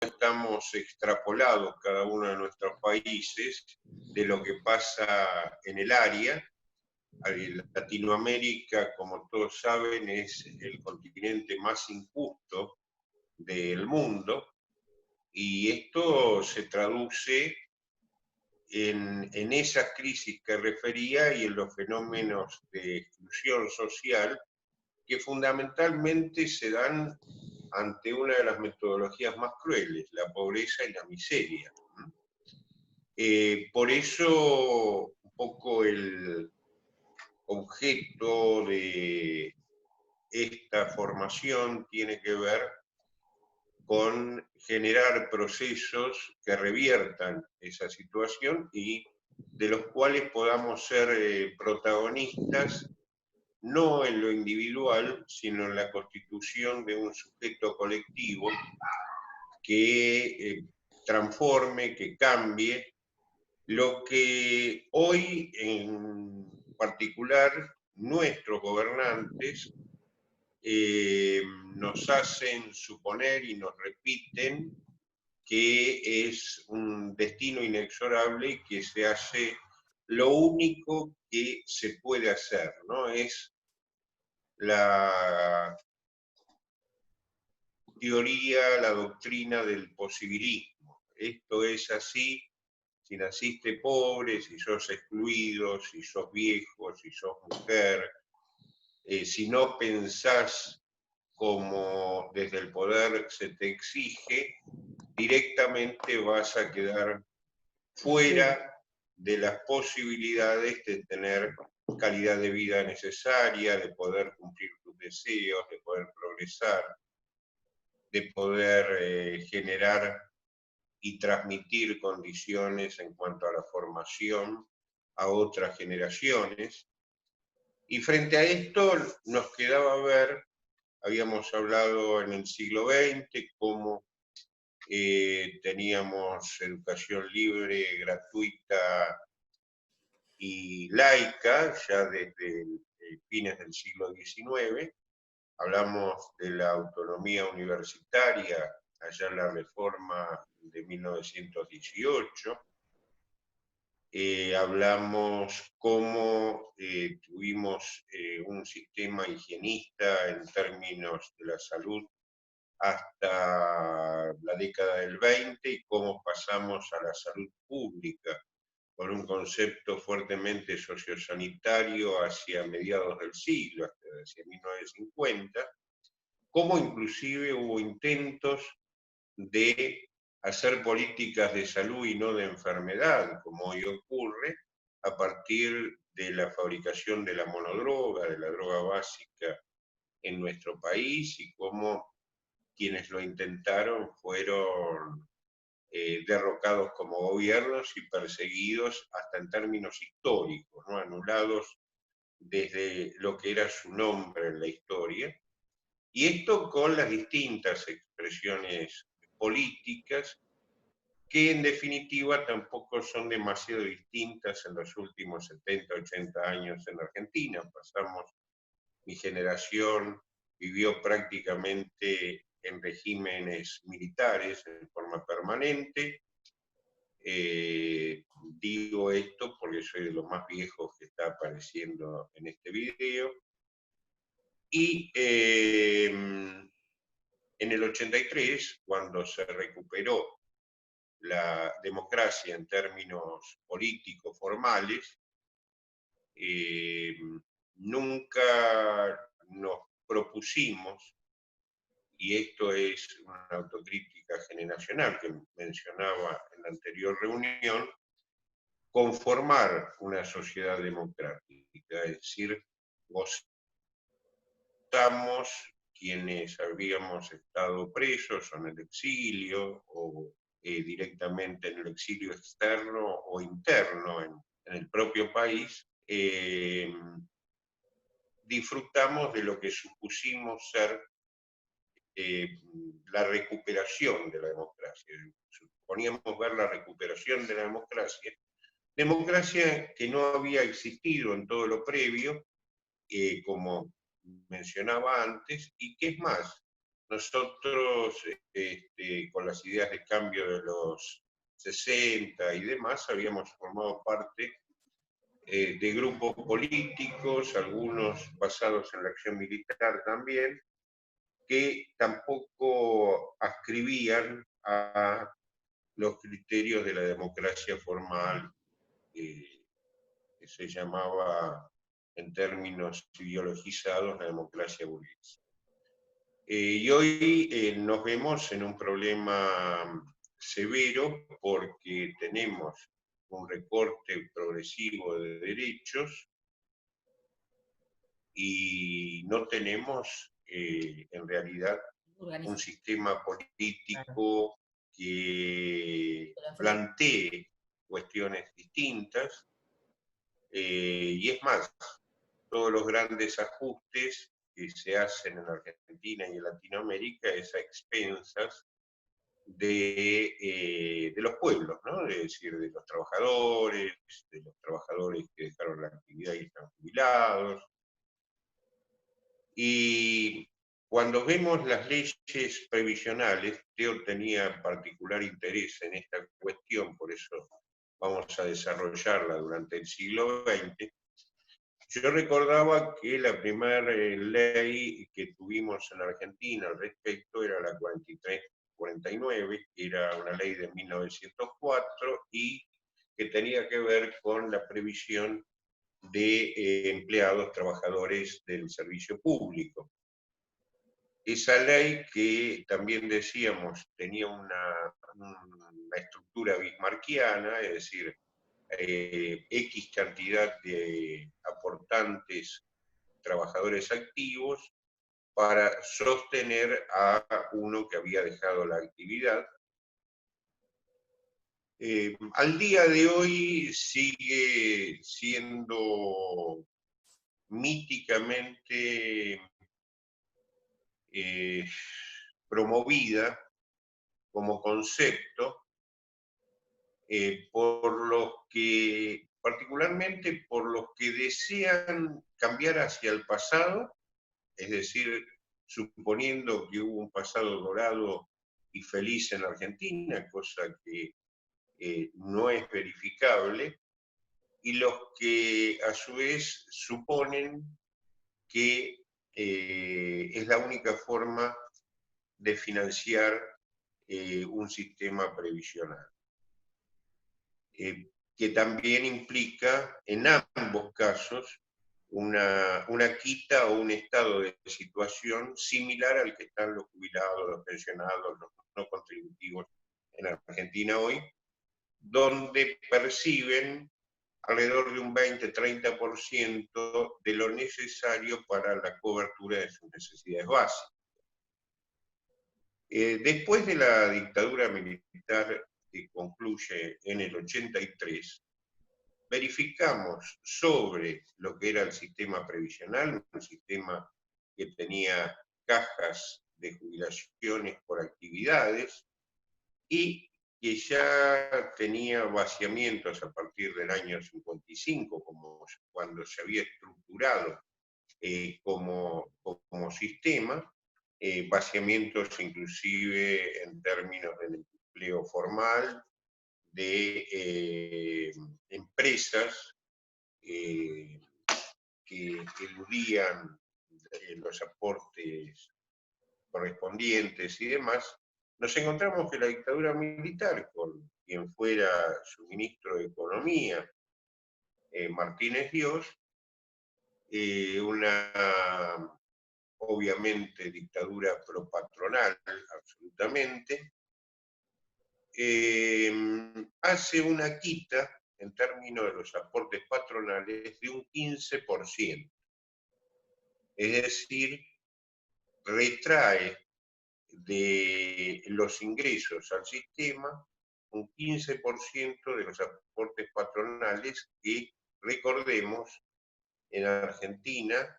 estamos extrapolados cada uno de nuestros países de lo que pasa en el área. Latinoamérica, como todos saben, es el continente más injusto del mundo, y esto se traduce en esa crisis que refería y en los fenómenos de exclusión social que fundamentalmente se dan ante una de las metodologías más crueles, la pobreza y la miseria. Por eso, un poco el objeto de esta formación tiene que ver con generar procesos que reviertan esa situación y de los cuales podamos ser protagonistas, no en lo individual, sino en la constitución de un sujeto colectivo que transforme, que cambie, lo que hoy en particular nuestros gobernantes nos hacen suponer y nos repiten que es un destino inexorable y que se hace lo único que se puede hacer, ¿no? Es la teoría, la doctrina del posibilismo. Esto es así si naciste pobre, si sos excluido, si sos viejo, si sos mujer, si no pensás como desde el poder se te exige, directamente vas a quedar fuera de las posibilidades de tener calidad de vida necesaria, de poder cumplir tus deseos, de poder progresar, de poder generar y transmitir condiciones en cuanto a la formación a otras generaciones. Y frente a esto nos quedaba ver, habíamos hablado en el siglo XX, cómo teníamos educación libre, gratuita y laica, ya desde fines del siglo XIX. Hablamos de la autonomía universitaria, allá en la reforma de 1918. Hablamos cómo tuvimos un sistema higienista en términos de la salud hasta la década del 20 y cómo pasamos a la salud pública con un concepto fuertemente sociosanitario hacia mediados del siglo, hacia 1950, cómo inclusive hubo intentos de hacer políticas de salud y no de enfermedad, como hoy ocurre, a partir de la fabricación de la monodroga, de la droga básica en nuestro país, y cómo quienes lo intentaron fueron derrocados como gobiernos y perseguidos hasta en términos históricos, ¿no? Anulados desde lo que era su nombre en la historia. Y esto con las distintas expresiones políticas, que en definitiva tampoco son demasiado distintas en los últimos 70, 80 años en Argentina. Mi generación vivió prácticamente en regímenes militares en forma permanente. Digo esto porque soy de los más viejos que está apareciendo en este video. Y en el 83, cuando se recuperó la democracia en términos políticos formales, nunca nos propusimos, y esto es una autocrítica generacional que mencionaba en la anterior reunión, conformar una sociedad democrática, es decir, gozamos quienes habíamos estado presos o en el exilio, o directamente en el exilio externo o interno en el propio país, disfrutamos de lo que supusimos ser la recuperación de la democracia. Suponíamos ver la recuperación de la democracia, democracia que no había existido en todo lo previo, como mencionaba antes, y que es más, nosotros, con las ideas de cambio de los 60 y demás, habíamos formado parte de grupos políticos, algunos basados en la acción militar también, que tampoco ascribían a los criterios de la democracia formal, que se llamaba en términos ideologizados la democracia burguesa. Y hoy nos vemos en un problema severo porque tenemos un recorte progresivo de derechos y no tenemos en realidad un sistema político que plantee cuestiones distintas, y es más, todos los grandes ajustes que se hacen en Argentina y en Latinoamérica es a expensas de los pueblos, ¿no? Es decir, de los trabajadores que dejaron la actividad y están jubilados. Y cuando vemos las leyes previsionales, Teo tenía particular interés en esta cuestión, por eso vamos a desarrollarla durante el siglo XX. Yo recordaba que la primera ley que tuvimos en Argentina al respecto era la 4349, que era una ley de 1904 y que tenía que ver con la previsión de empleados, trabajadores del servicio público. Esa ley, que también decíamos tenía una estructura bismarquiana, es decir, X cantidad de aportantes trabajadores activos para sostener a uno que había dejado la actividad. Al día de hoy sigue siendo míticamente promovida como concepto por los que, particularmente por los que desean cambiar hacia el pasado, es decir, suponiendo que hubo un pasado dorado y feliz en Argentina, cosa que no es verificable, y los que a su vez suponen que es la única forma de financiar un sistema previsional, que también implica en ambos casos una quita o un estado de situación similar al que están los jubilados, los pensionados, los no contributivos en Argentina hoy, donde perciben alrededor de un 20-30% de lo necesario para la cobertura de sus necesidades básicas. Después de la dictadura militar que concluye en el 83, verificamos sobre lo que era el sistema previsional, un sistema que tenía cajas de jubilaciones por actividades y que ya tenía vaciamientos a partir del año 55, como cuando se había estructurado como sistema, vaciamientos inclusive en términos del empleo formal, de empresas que eludían los aportes correspondientes y demás. Nos encontramos que la dictadura militar, con quien fuera su ministro de Economía, Martínez Dios, una obviamente dictadura propatronal, absolutamente, hace una quita en términos de los aportes patronales de un 15%. Es decir, retrae de los ingresos al sistema un 15% de los aportes patronales que, recordemos, en Argentina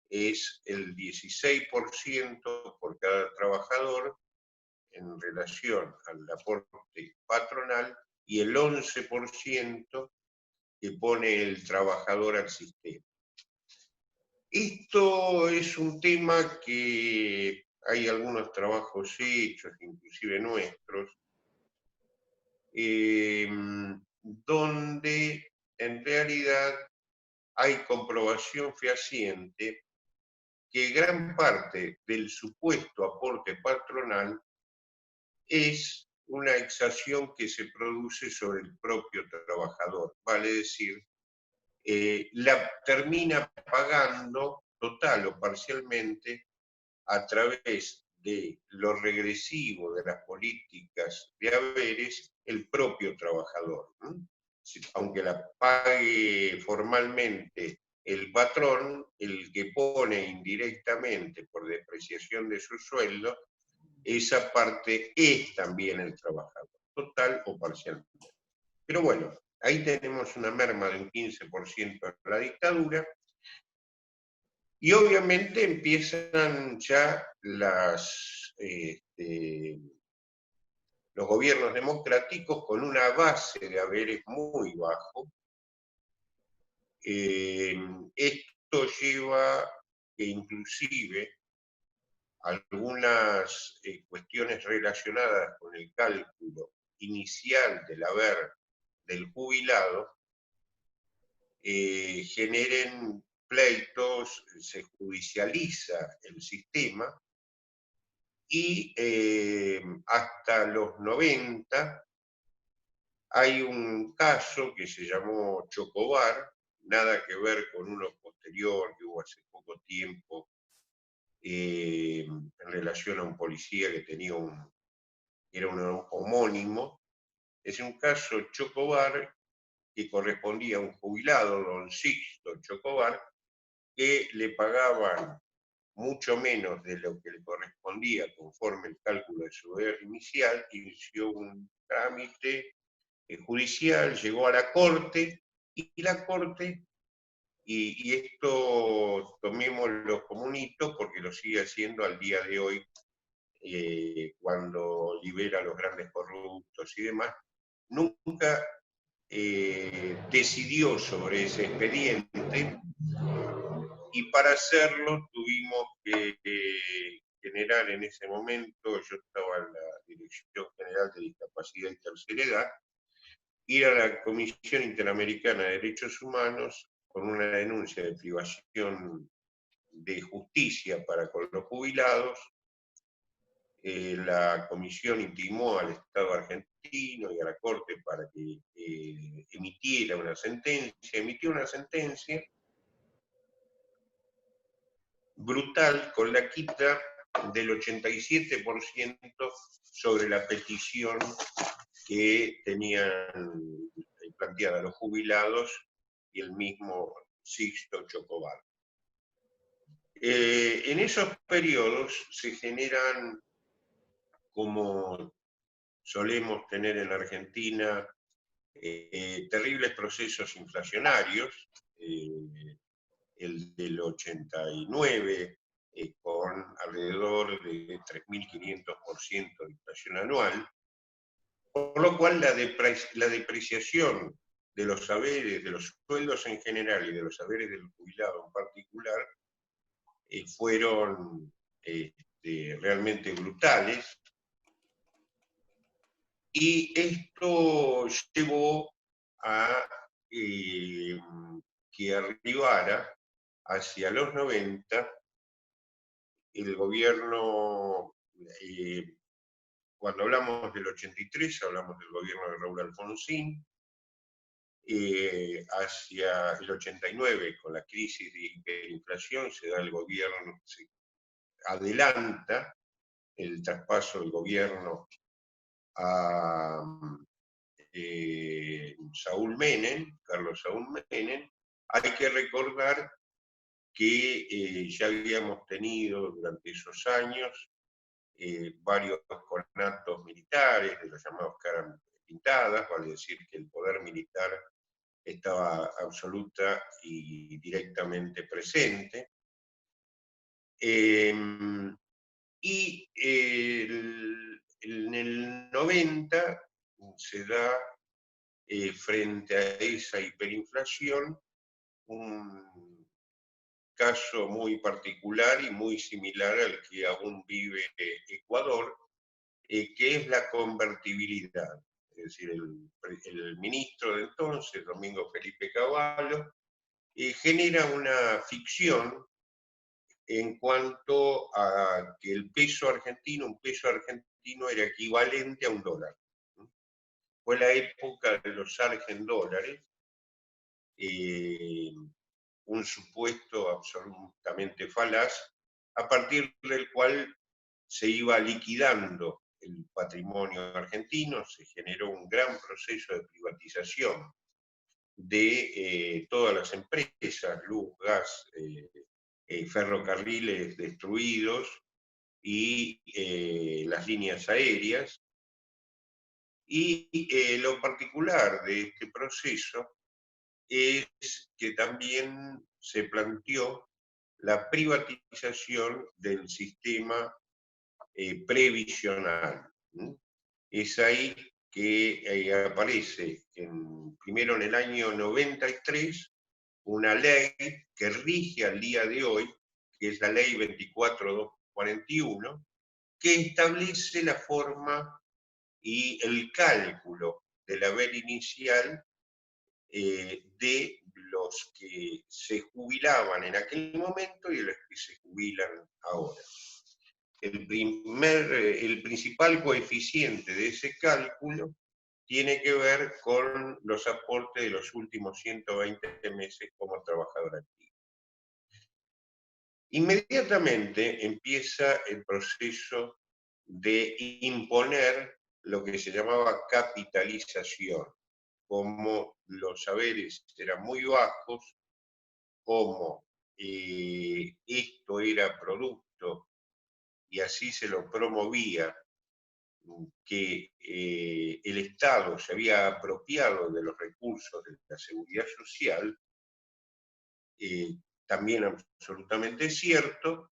es el 16% por cada trabajador en relación al aporte patronal y el 11% que pone el trabajador al sistema. Esto es un tema que hay algunos trabajos hechos, inclusive nuestros, donde en realidad hay comprobación fehaciente que gran parte del supuesto aporte patronal es una exacción que se produce sobre el propio trabajador, vale decir, la termina pagando total o parcialmente a través de lo regresivo de las políticas de haberes el propio trabajador, ¿no? Aunque la pague formalmente el patrón, el que pone indirectamente por depreciación de su sueldo, esa parte es también el trabajador, total o parcialmente. Pero bueno, ahí tenemos una merma de un 15% en la dictadura, y obviamente empiezan ya los gobiernos democráticos con una base de haberes muy bajo. Esto lleva que inclusive algunas cuestiones relacionadas con el cálculo inicial del haber del jubilado generen pleitos, se judicializa el sistema y hasta los 90 hay un caso que se llamó Chocobar, nada que ver con uno posterior que hubo hace poco tiempo en relación a un policía que tenía era un homónimo. Es un caso Chocobar que correspondía a un jubilado, don Sixto Chocobar, que le pagaban mucho menos de lo que le correspondía conforme el cálculo de su deber inicial, inició un trámite judicial, llegó a la Corte, y la Corte, y esto tomémoslo como un hito porque lo sigue haciendo al día de hoy, cuando libera a los grandes corruptos y demás, nunca decidió sobre ese expediente, y para hacerlo tuvimos que generar en ese momento, yo estaba en la Dirección General de Discapacidad y Tercera Edad, ir a la Comisión Interamericana de Derechos Humanos con una denuncia de privación de justicia para con los jubilados. La comisión intimó al Estado argentino y a la Corte para que emitiera una sentencia, emitió una sentencia brutal con la quita del 87% sobre la petición que tenían planteada los jubilados y el mismo Sixto Chocobar. En esos periodos se generan, como solemos tener en Argentina, terribles procesos inflacionarios, el del 89, con alrededor de 3.500% de inflación anual, por lo cual la depreciación de los saberes, de los sueldos en general y de los saberes del jubilado en particular, fueron realmente brutales, y esto llevó a que arribara hacia los 90 el gobierno, cuando hablamos del 83 hablamos del gobierno de Raúl Alfonsín, hacia el 89 con la crisis de hiperinflación se da el gobierno, se adelanta el traspaso del gobierno a Carlos Saúl Menem. Hay que recordar que ya habíamos tenido durante esos años varios conatos militares, de los llamados caras pintadas, vale decir que el poder militar estaba absoluta y directamente presente. Y en el 90 se da, frente a esa hiperinflación, un caso muy particular y muy similar al que aún vive Ecuador, que es la convertibilidad. Es decir, el ministro de entonces, Domingo Felipe Cavallo, genera una ficción en cuanto a que el peso argentino, un peso argentino era equivalente a un dólar. Fue la época de los argendólares, un supuesto absolutamente falaz, a partir del cual se iba liquidando el patrimonio argentino, se generó un gran proceso de privatización de todas las empresas, luz, gas, ferrocarriles destruidos y las líneas aéreas. Y lo particular de este proceso es que también se planteó la privatización del sistema previsional. Es ahí que aparece primero en el año 93 una ley que rige al día de hoy, que es la ley 24241, que establece la forma y el cálculo del haber inicial de los que se jubilaban en aquel momento y de los que se jubilan ahora. El principal coeficiente de ese cálculo tiene que ver con los aportes de los últimos 120 meses como trabajador activo. Inmediatamente empieza el proceso de imponer lo que se llamaba capitalización, como los saberes eran muy bajos, como esto era producto, y así se lo promovía, que el Estado se había apropiado de los recursos de la seguridad social, también absolutamente cierto.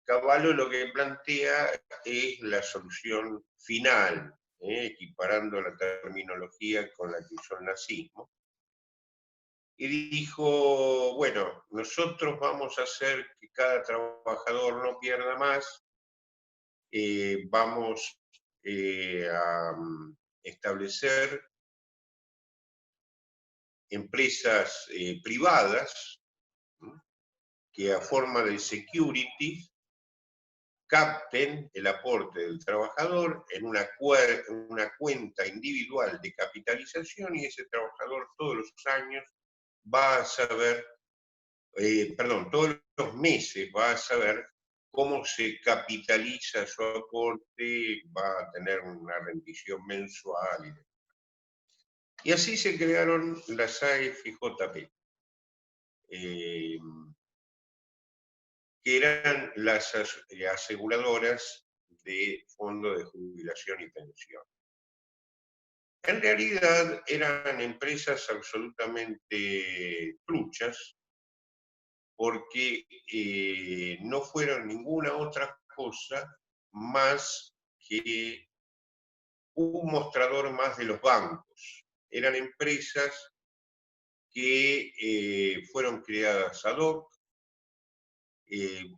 Cavallo lo que plantea es la solución final, equiparando la terminología con la que usó el nazismo. Y dijo, bueno, nosotros vamos a hacer que cada trabajador no pierda más, vamos a establecer empresas privadas que a forma de security capten el aporte del trabajador en una cuenta individual de capitalización, y ese trabajador todos los años va a saber, todos los meses va a saber cómo se capitaliza su aporte, va a tener una rendición mensual. Y así se crearon las AFJP, que eran las aseguradoras de fondo de jubilación y pensión. En realidad eran empresas absolutamente truchas, porque no fueron ninguna otra cosa más que un mostrador más de los bancos. Eran empresas que fueron creadas ad hoc,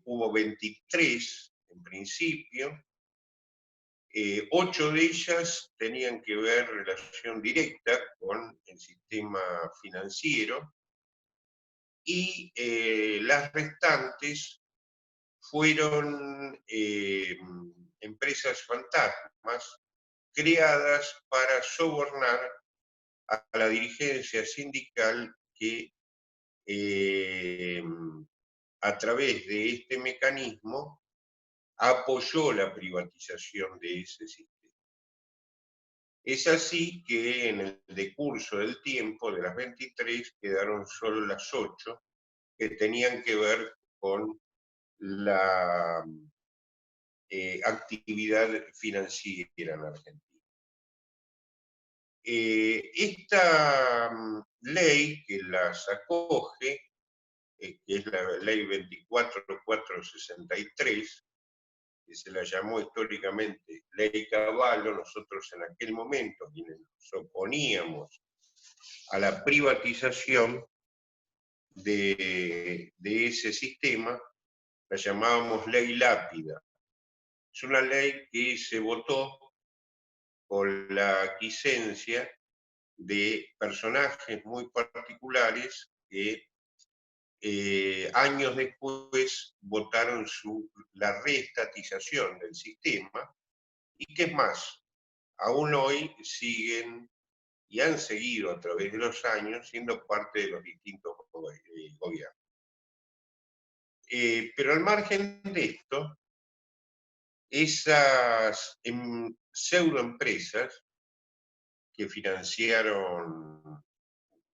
hubo 23 en principio, 8 de ellas tenían que ver relación directa con el sistema financiero, y las restantes fueron empresas fantasmas creadas para sobornar a la dirigencia sindical que a través de este mecanismo apoyó la privatización de ese sistema. Es así que en el decurso del tiempo, de las 23, quedaron solo las 8 que tenían que ver con la actividad financiera en Argentina. Esta ley que las acoge, que es la ley 24463, que se la llamó históricamente Ley Cavallo, nosotros en aquel momento, quienes nos oponíamos a la privatización, de ese sistema, la llamábamos ley lápida. Es una ley que se votó por la aquiescencia de personajes muy particulares que años después votaron la reestatización del sistema, y que es más, aún hoy siguen y han seguido a través de los años siendo parte de los distintos gobiernos. Pero al margen de esto, esas pseudoempresas que financiaron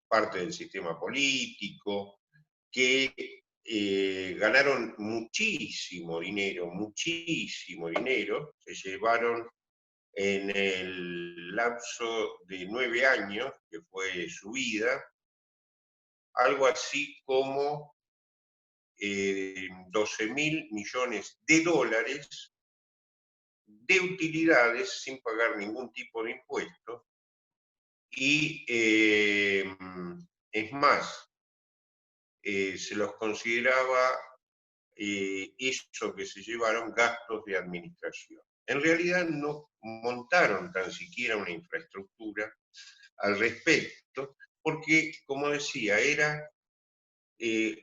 parte del sistema político, que ganaron muchísimo dinero, se llevaron en el lapso de 9 años, que fue su vida, algo así como 12.000 millones de dólares de utilidades sin pagar ningún tipo de impuesto. Y es más, se los consideraba eso que se llevaron gastos de administración. En realidad no montaron tan siquiera una infraestructura al respecto, porque, como decía, era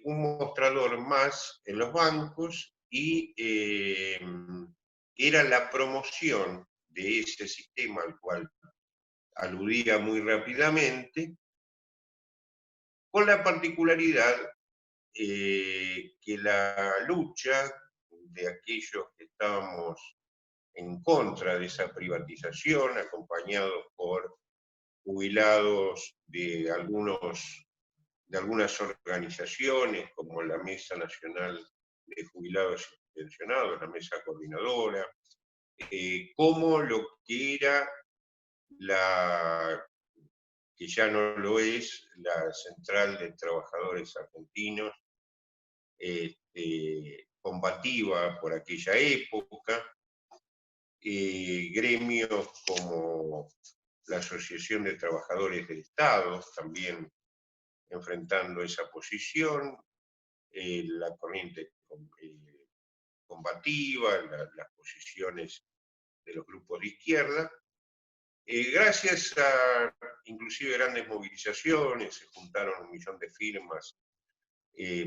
un mostrador más en los bancos y era la promoción de ese sistema al cual aludía muy rápidamente, con la particularidad que la lucha de aquellos que estábamos en contra de esa privatización, acompañados por jubilados de algunas organizaciones, como la Mesa Nacional de Jubilados y Pensionados, la Mesa Coordinadora, como lo que era que ya no lo es, la Central de Trabajadores Argentinos, combativa por aquella época, gremios como la Asociación de Trabajadores del Estado, también enfrentando esa posición, la corriente combativa, las posiciones de los grupos de izquierda. Gracias a inclusive grandes movilizaciones, se juntaron 1 millón de firmas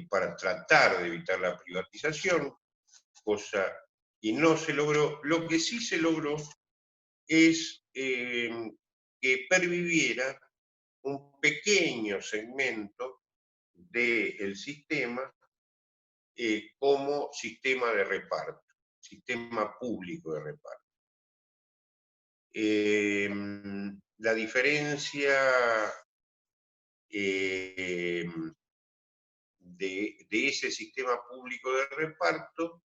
para tratar de evitar la privatización, cosa que no se logró. Lo que sí se logró es que perviviera un pequeño segmento del sistema como sistema de reparto, sistema público de reparto. La diferencia de ese sistema público de reparto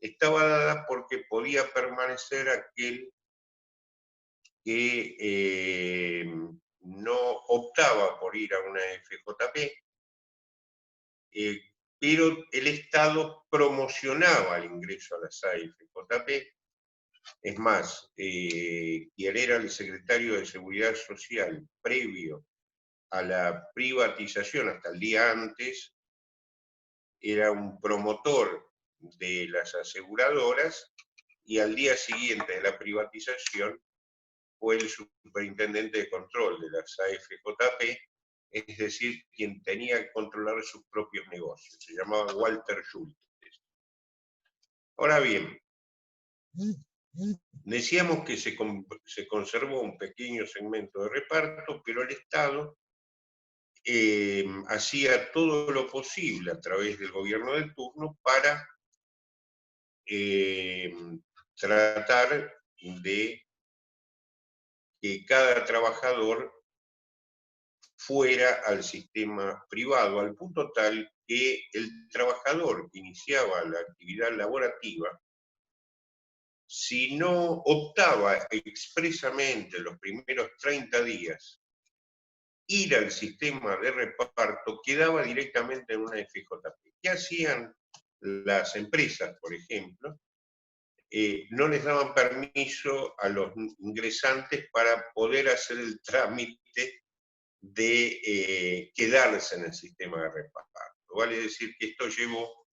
estaba dada porque podía permanecer aquel que no optaba por ir a una FJP, pero el Estado promocionaba el ingreso a las AFJP. Es más, quien era el secretario de Seguridad Social previo a la privatización, hasta el día antes, era un promotor de las aseguradoras, y al día siguiente de la privatización fue el superintendente de control de las AFJP, es decir, quien tenía que controlar sus propios negocios. Se llamaba Walter Schultes. Ahora bien, decíamos que se conservó un pequeño segmento de reparto, pero el Estado hacía todo lo posible a través del gobierno del turno para tratar de que cada trabajador fuera al sistema privado, al punto tal que el trabajador que iniciaba la actividad laborativa, si no optaba expresamente los primeros 30 días ir al sistema de reparto, quedaba directamente en una FJP. ¿Qué hacían las empresas, por ejemplo? No les daban permiso a los ingresantes para poder hacer el trámite de quedarse en el sistema de reparto. Vale decir que esto llevó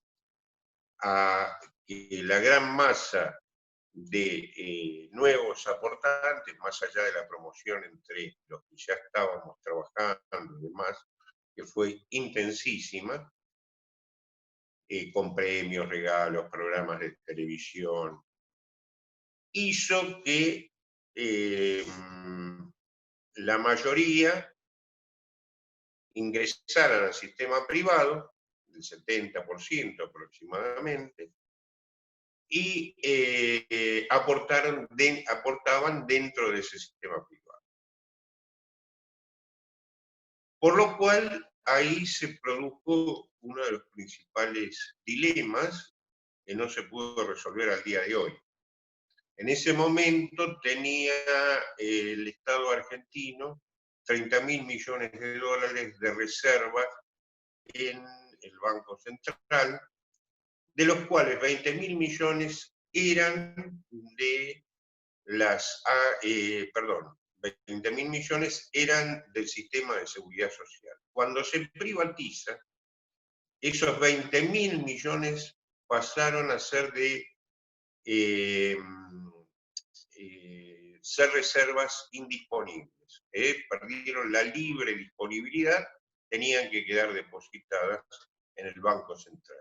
a que la gran masa de nuevos aportantes, más allá de la promoción entre los que ya estábamos trabajando y demás, que fue intensísima, con premios, regalos, programas de televisión, hizo que la mayoría ingresaran al sistema privado, del 70% aproximadamente, y aportaban dentro de ese sistema privado. Por lo cual, ahí se produjo uno de los principales dilemas que no se pudo resolver al día de hoy. En ese momento tenía el Estado argentino 30.000 millones de dólares de reservas en el Banco Central, de los cuales 20.000 millones eran de las, 20.000 millones eran del sistema de seguridad social. Cuando se privatiza, esos 20.000 millones pasaron a ser de ser reservas indisponibles. Perdieron la libre disponibilidad, tenían que quedar depositadas en el Banco Central.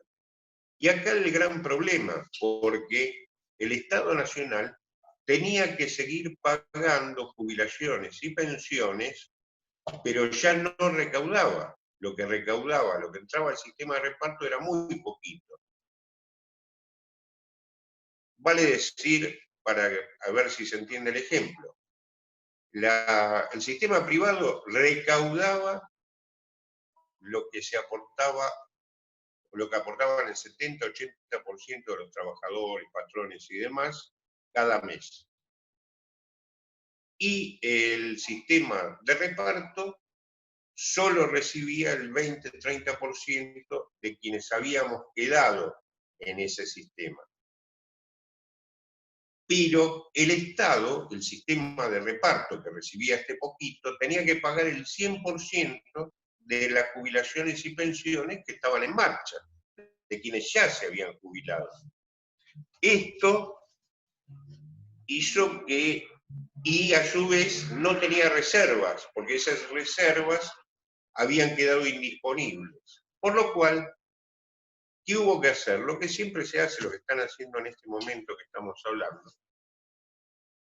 Y acá el gran problema, porque el Estado Nacional tenía que seguir pagando jubilaciones y pensiones, pero ya no recaudaba. Lo que recaudaba, lo que entraba al sistema de reparto era muy poquito. Vale decir, para ver si se entiende el ejemplo, el sistema privado recaudaba lo que se aportaba, lo que aportaban el 70-80% de los trabajadores, patrones y demás, cada mes. Y el sistema de reparto solo recibía el 20-30% de quienes habíamos quedado en ese sistema. Pero el Estado, el sistema de reparto que recibía este poquito, tenía que pagar el 100% de las jubilaciones y pensiones que estaban en marcha, de quienes ya se habían jubilado. Esto hizo que, y a su vez no tenía reservas, porque esas reservas habían quedado indisponibles. Por lo cual, ¿qué hubo que hacer? Lo que siempre se hace, lo que están haciendo en este momento que estamos hablando.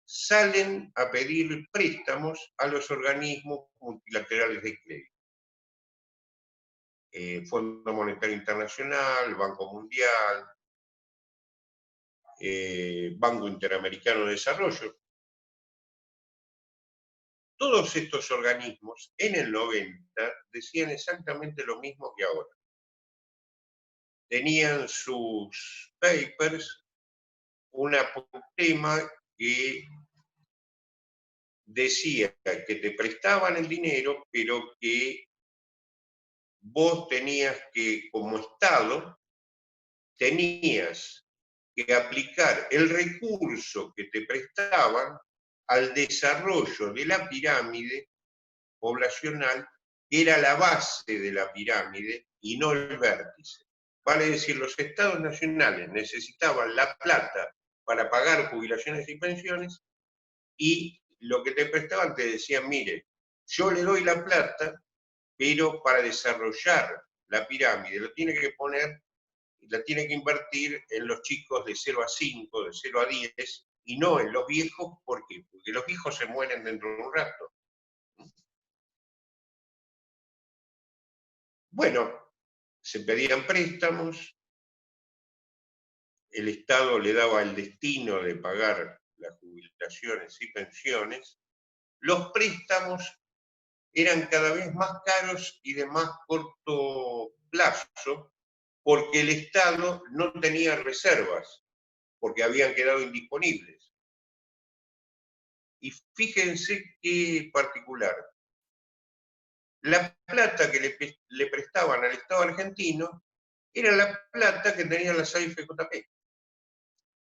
Salen a pedir préstamos a los organismos multilaterales de crédito. Fondo Monetario Internacional, Banco Mundial, Banco Interamericano de Desarrollo. Todos estos organismos en el 90 decían exactamente lo mismo que ahora. Tenían sus papers, un tema que decía que te prestaban el dinero, pero que vos tenías que, como Estado, tenías que aplicar el recurso que te prestaban al desarrollo de la pirámide poblacional, que era la base de la pirámide y no el vértice. Vale decir, los estados nacionales necesitaban la plata para pagar jubilaciones y pensiones, y lo que te prestaban te decían, mire, yo le doy la plata, pero para desarrollar la pirámide lo tiene que poner, la tiene que invertir en los chicos de 0 a 5, de 0 a 10, y no en los viejos. ¿Por qué? Porque los viejos se mueren dentro de un rato. Bueno, se pedían préstamos, el Estado le daba el destino de pagar las jubilaciones y pensiones, los préstamos eran cada vez más caros y de más corto plazo, porque el Estado no tenía reservas, porque habían quedado indisponibles. Y fíjense qué particular. La plata que le prestaban al Estado argentino era la plata que tenían las AFJP.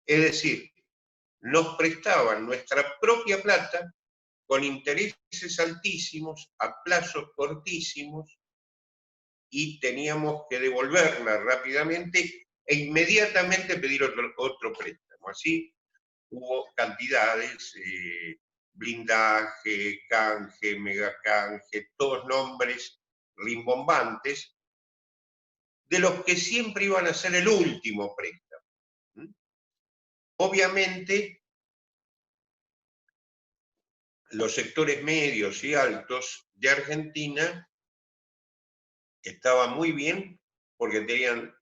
Es decir, nos prestaban nuestra propia plata con intereses altísimos, a plazos cortísimos, y teníamos que devolverla rápidamente e inmediatamente pedir otro préstamo. Así hubo cantidades, blindaje, canje, megacanje, todos nombres rimbombantes, de los que siempre iban a ser el último préstamo. Obviamente, los sectores medios y altos de Argentina estaban muy bien porque tenían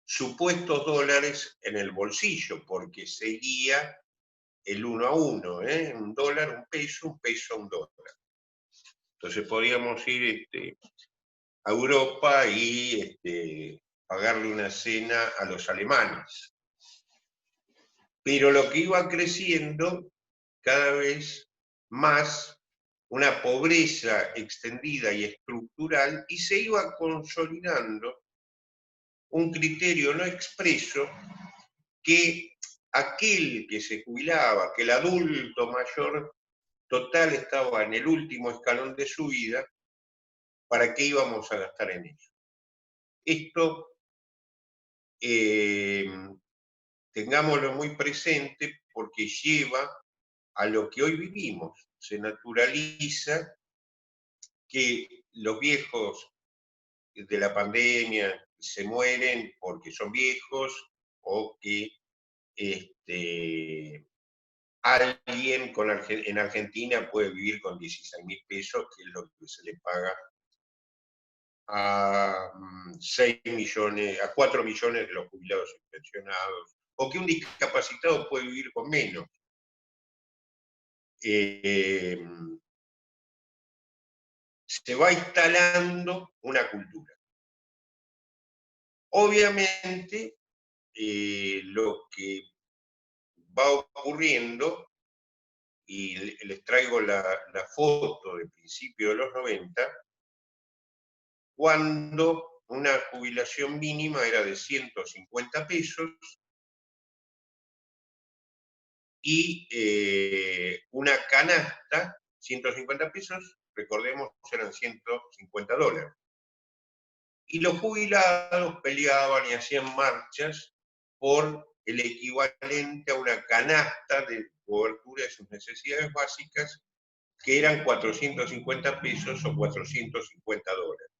supuestos dólares en el bolsillo, porque seguía el 1 a 1, un dólar, un peso, un dólar. Entonces podíamos ir a Europa y pagarle una cena a los alemanes. Pero lo que iba creciendo cada vez más, una pobreza extendida y estructural, y se iba consolidando un criterio no expreso que aquel que se jubilaba, que el adulto mayor total estaba en el último escalón de su vida, ¿para qué íbamos a gastar en ello? Esto tengámoslo muy presente porque lleva a lo que hoy vivimos. Se naturaliza que los viejos de la pandemia se mueren porque son viejos o que alguien en Argentina puede vivir con 16.000 pesos, que es lo que se le paga a 6 millones, a 4 millones de los jubilados y pensionados, o que un discapacitado puede vivir con menos. Se va instalando una cultura. Obviamente, lo que va ocurriendo, y les traigo la foto de principio de los 90, cuando una jubilación mínima era de 150 pesos y una canasta, 150 pesos, recordemos, eran 150 dólares. Y los jubilados peleaban y hacían marchas por el equivalente a una canasta de cobertura de sus necesidades básicas, que eran 450 pesos o 450 dólares.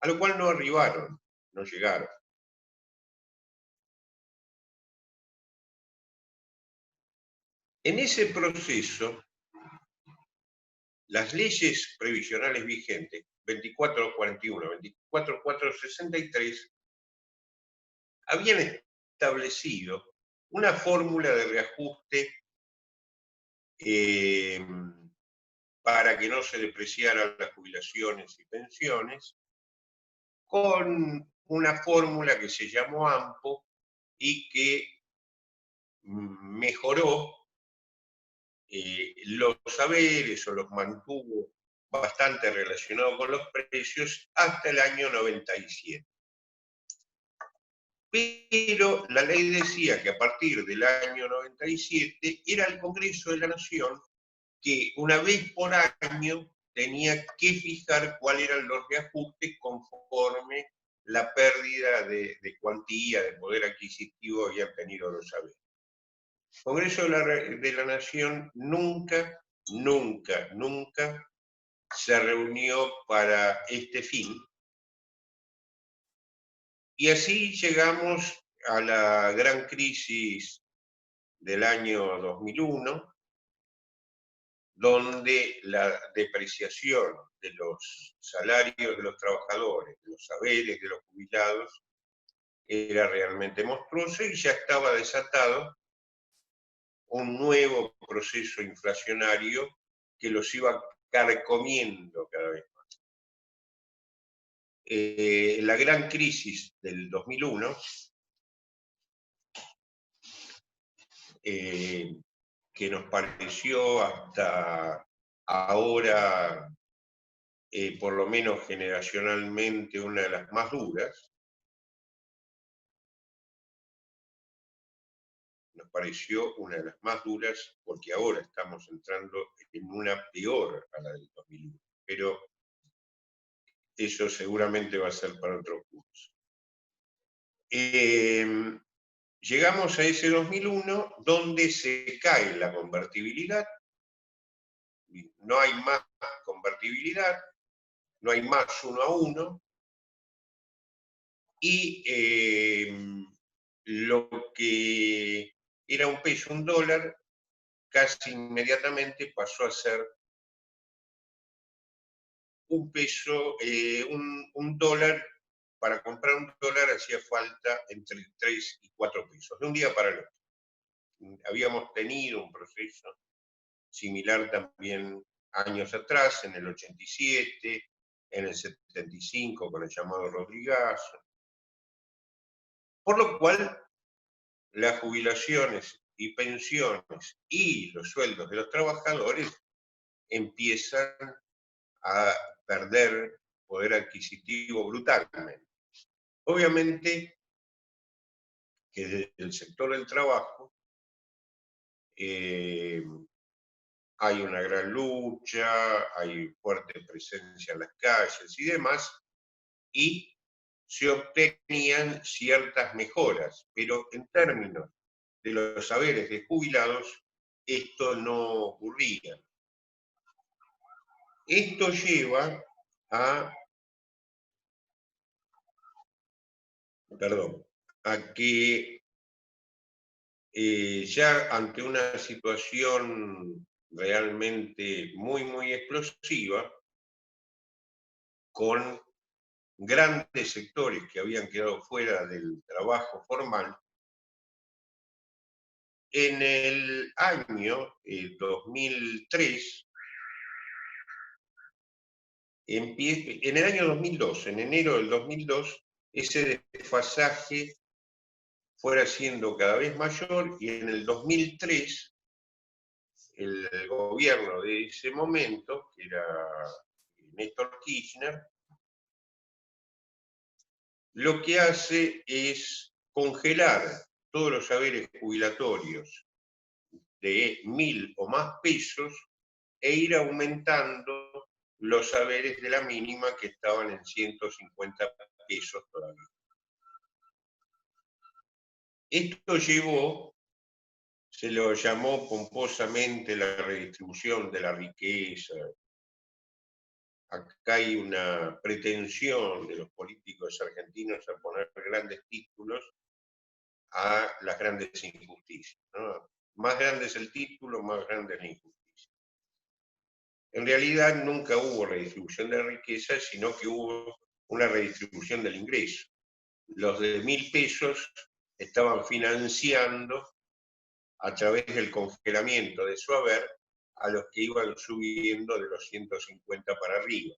A lo cual no arribaron, no llegaron. En ese proceso, las leyes previsionales vigentes, 2441, 24463, habían establecido una fórmula de reajuste para que no se depreciaran las jubilaciones y pensiones, con una fórmula que se llamó AMPO y que mejoró los saberes o los mantuvo bastante relacionados con los precios hasta el año 97. Pero la ley decía que a partir del año 97 era el Congreso de la Nación que una vez por año tenía que fijar cuáles eran los reajustes conforme la pérdida de cuantía, de poder adquisitivo habían tenido los saberes. El Congreso de la Nación nunca se reunió para este fin. Y así llegamos a la gran crisis del año 2001, donde la depreciación de los salarios de los trabajadores, de los saberes de los jubilados, era realmente monstruosa y ya estaba desatado un nuevo proceso inflacionario que los iba carcomiendo cada vez más. La gran crisis del 2001, que nos pareció hasta ahora, por lo menos generacionalmente, una de las más duras, pareció una de las más duras, porque ahora estamos entrando en una peor a la del 2001. Pero eso seguramente va a ser para otro curso. Llegamos a ese 2001 donde se cae la convertibilidad, no hay más convertibilidad, no hay más 1 a 1, y lo que era un peso, un dólar, casi inmediatamente pasó a ser un peso, un dólar. Para comprar un dólar hacía falta entre 3 y 4 pesos, de un día para el otro. Habíamos tenido un proceso similar también años atrás, en el 87, en el 75, con el llamado Rodrigazo. Por lo cual, las jubilaciones y pensiones y los sueldos de los trabajadores empiezan a perder poder adquisitivo brutalmente. Obviamente que desde el sector del trabajo hay una gran lucha, hay fuerte presencia en las calles y demás, y se obtenían ciertas mejoras, pero en términos de los saberes de jubilados, esto no ocurría. Esto lleva a, a que ya ante una situación realmente muy explosiva, con grandes sectores que habían quedado fuera del trabajo formal, en el año 2003, en el año 2002, en enero del 2002, ese desfasaje fuera siendo cada vez mayor, y en el 2003 el gobierno de ese momento, que era Néstor Kirchner, lo que hace es congelar todos los saberes jubilatorios de 1.000 o más pesos e ir aumentando los saberes de la mínima, que estaban en 150 pesos todavía. Esto llevó, se lo llamó pomposamente la redistribución de la riqueza. Acá hay una pretensión de los políticos argentinos a poner grandes títulos a las grandes injusticias, ¿no? Más grande es el título, más grande es la injusticia. En realidad nunca hubo redistribución de la riqueza, sino que hubo una redistribución del ingreso. Los de 1.000 pesos estaban financiando, a través del congelamiento de su haber, a los que iban subiendo de los 150 para arriba.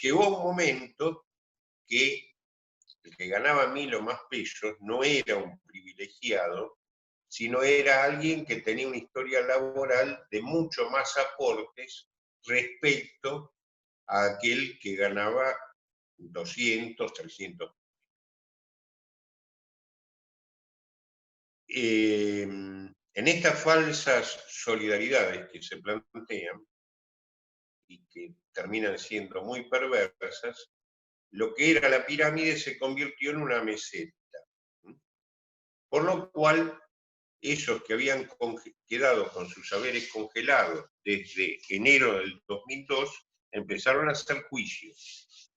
Llegó un momento que el que ganaba 1.000 o más pesos no era un privilegiado, sino era alguien que tenía una historia laboral de mucho más aportes respecto a aquel que ganaba 200, 300. En estas falsas solidaridades que se plantean y que terminan siendo muy perversas, lo que era la pirámide se convirtió en una meseta. Por lo cual, esos que habían quedado con sus saberes congelados desde enero del 2002, empezaron a hacer juicios.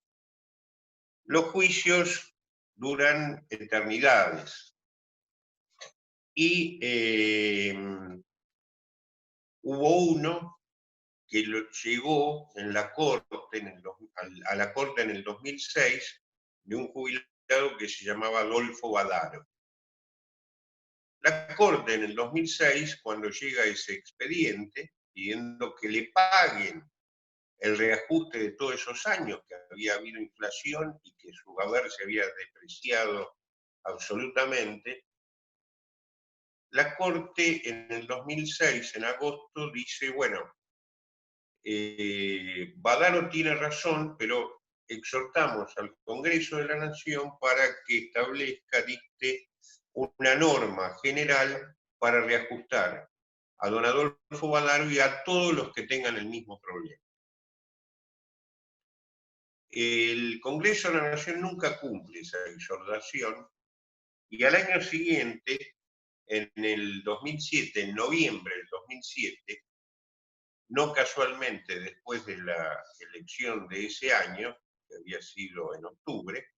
Los juicios duran eternidades. Y hubo uno que llegó en la corte, a la corte en el 2006, de un jubilado que se llamaba Adolfo Badaro. La corte en el 2006, cuando llega ese expediente, pidiendo que le paguen el reajuste de todos esos años, que había habido inflación y que su haber se había depreciado absolutamente, la Corte en el 2006, en agosto, dice, bueno, Badaro tiene razón, pero exhortamos al Congreso de la Nación para que establezca, dicte una norma general para reajustar a don Adolfo Badaro y a todos los que tengan el mismo problema. El Congreso de la Nación nunca cumple esa exhortación y al año siguiente, en el 2007, en noviembre del 2007, no casualmente después de la elección de ese año, que había sido en octubre,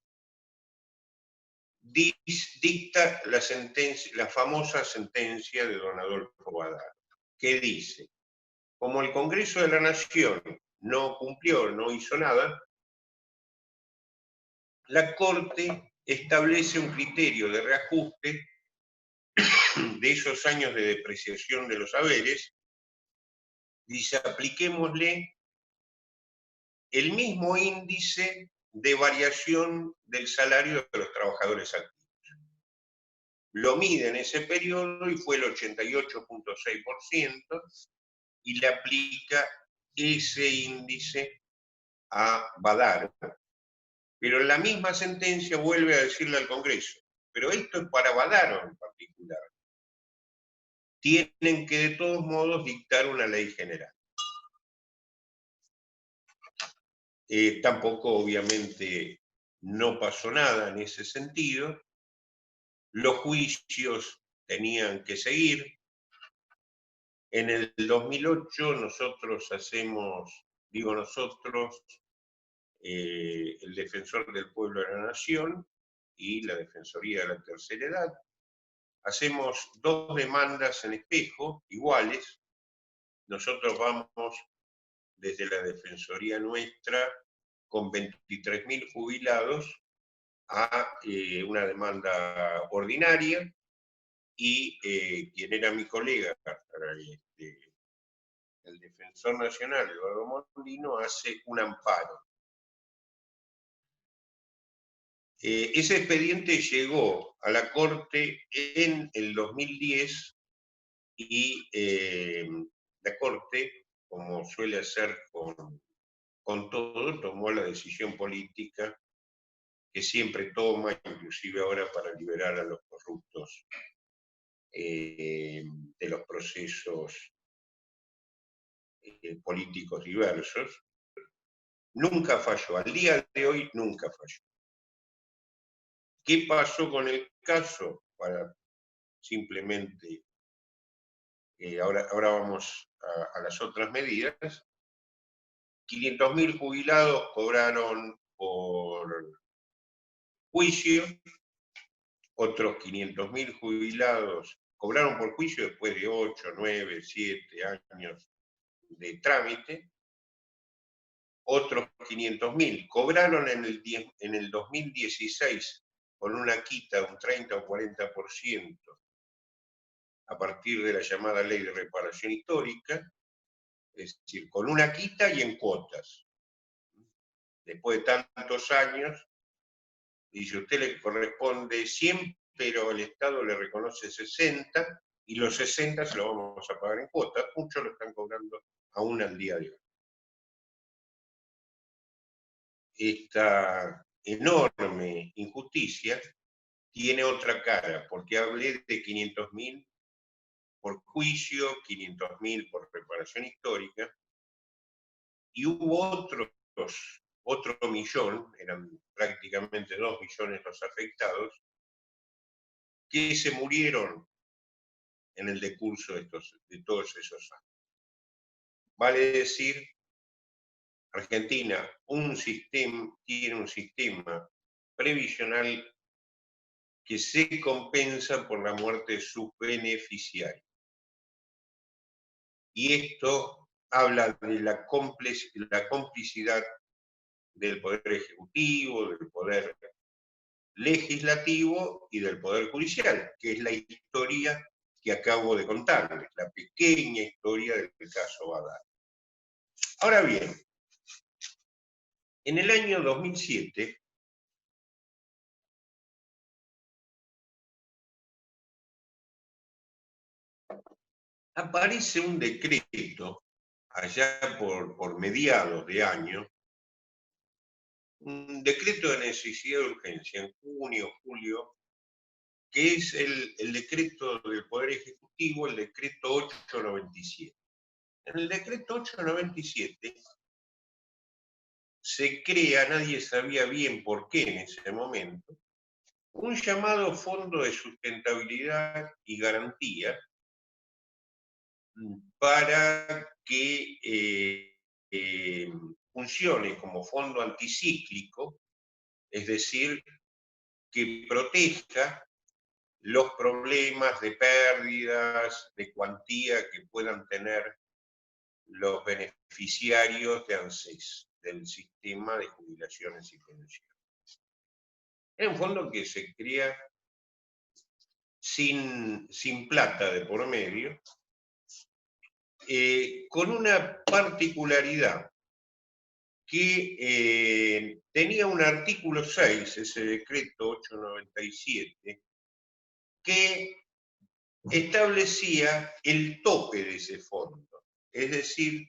dicta la famosa sentencia de don Adolfo Badaro, que dice, como el Congreso de la Nación no cumplió, no hizo nada, la Corte establece un criterio de reajuste de esos años de depreciación de los haberes, dice, apliquémosle el mismo índice de variación del salario de los trabajadores activos. Lo mide en ese periodo y fue el 88.6% y le aplica ese índice a Badaro. Pero en la misma sentencia vuelve a decirle al Congreso, pero esto es para Badaro en particular. Tienen que de todos modos dictar una ley general. Tampoco, obviamente, no pasó nada en ese sentido. Los juicios tenían que seguir. En el 2008 nosotros hacemos, digo nosotros, el Defensor del Pueblo de la Nación y la Defensoría de la Tercera Edad, hacemos dos demandas en espejo, iguales. Nosotros vamos desde la Defensoría nuestra con 23.000 jubilados a una demanda ordinaria y quien era mi colega, el Defensor Nacional, Eduardo Mondino, hace un amparo. Ese expediente llegó a la Corte en el 2010 y la Corte, como suele hacer con todo, tomó la decisión política que siempre toma, inclusive ahora para liberar a los corruptos de los procesos políticos diversos. Nunca falló, al día de hoy nunca falló. ¿Qué pasó con el caso? Para simplemente, ahora vamos a las otras medidas. 500.000 jubilados cobraron por juicio, otros 500.000 jubilados cobraron por juicio después de 8, 9, 7 años de trámite, otros 500.000 cobraron en el 2016 con una quita de un 30 o 40% a partir de la llamada Ley de Reparación Histórica, es decir, con una quita y en cuotas. Después de tantos años, dice, a usted le corresponde 100, pero el Estado le reconoce 60, y los 60 se los vamos a pagar en cuotas. Muchos lo están cobrando aún al día de hoy. Esta enorme injusticia tiene otra cara, porque hablé de 500.000 por juicio, 500.000 por reparación histórica, y hubo otro millón, eran prácticamente 2 millones los afectados, que se murieron en el decurso de todos esos años. Vale decir, Argentina tiene un sistema previsional que se compensa por la muerte de sus beneficiarios. Y esto habla de la complicidad del Poder Ejecutivo, del Poder Legislativo y del Poder Judicial, que es la historia que acabo de contarles, la pequeña historia del caso Badaro. Ahora bien, en el año 2007, aparece un decreto, allá por mediados de año, un decreto de necesidad de urgencia, en junio, julio que es el decreto del Poder Ejecutivo, el decreto 897. En el decreto 897 se crea, nadie sabía bien por qué en ese momento, un llamado Fondo de Sustentabilidad y Garantía para que funcione como fondo anticíclico, es decir, que proteja los problemas de pérdidas, de cuantía que puedan tener los beneficiarios de ANSES, del sistema de jubilaciones y pensiones. Es un fondo que se crea sin plata de por medio, con una particularidad, que tenía un artículo 6, ese decreto 897, que establecía el tope de ese fondo. Es decir,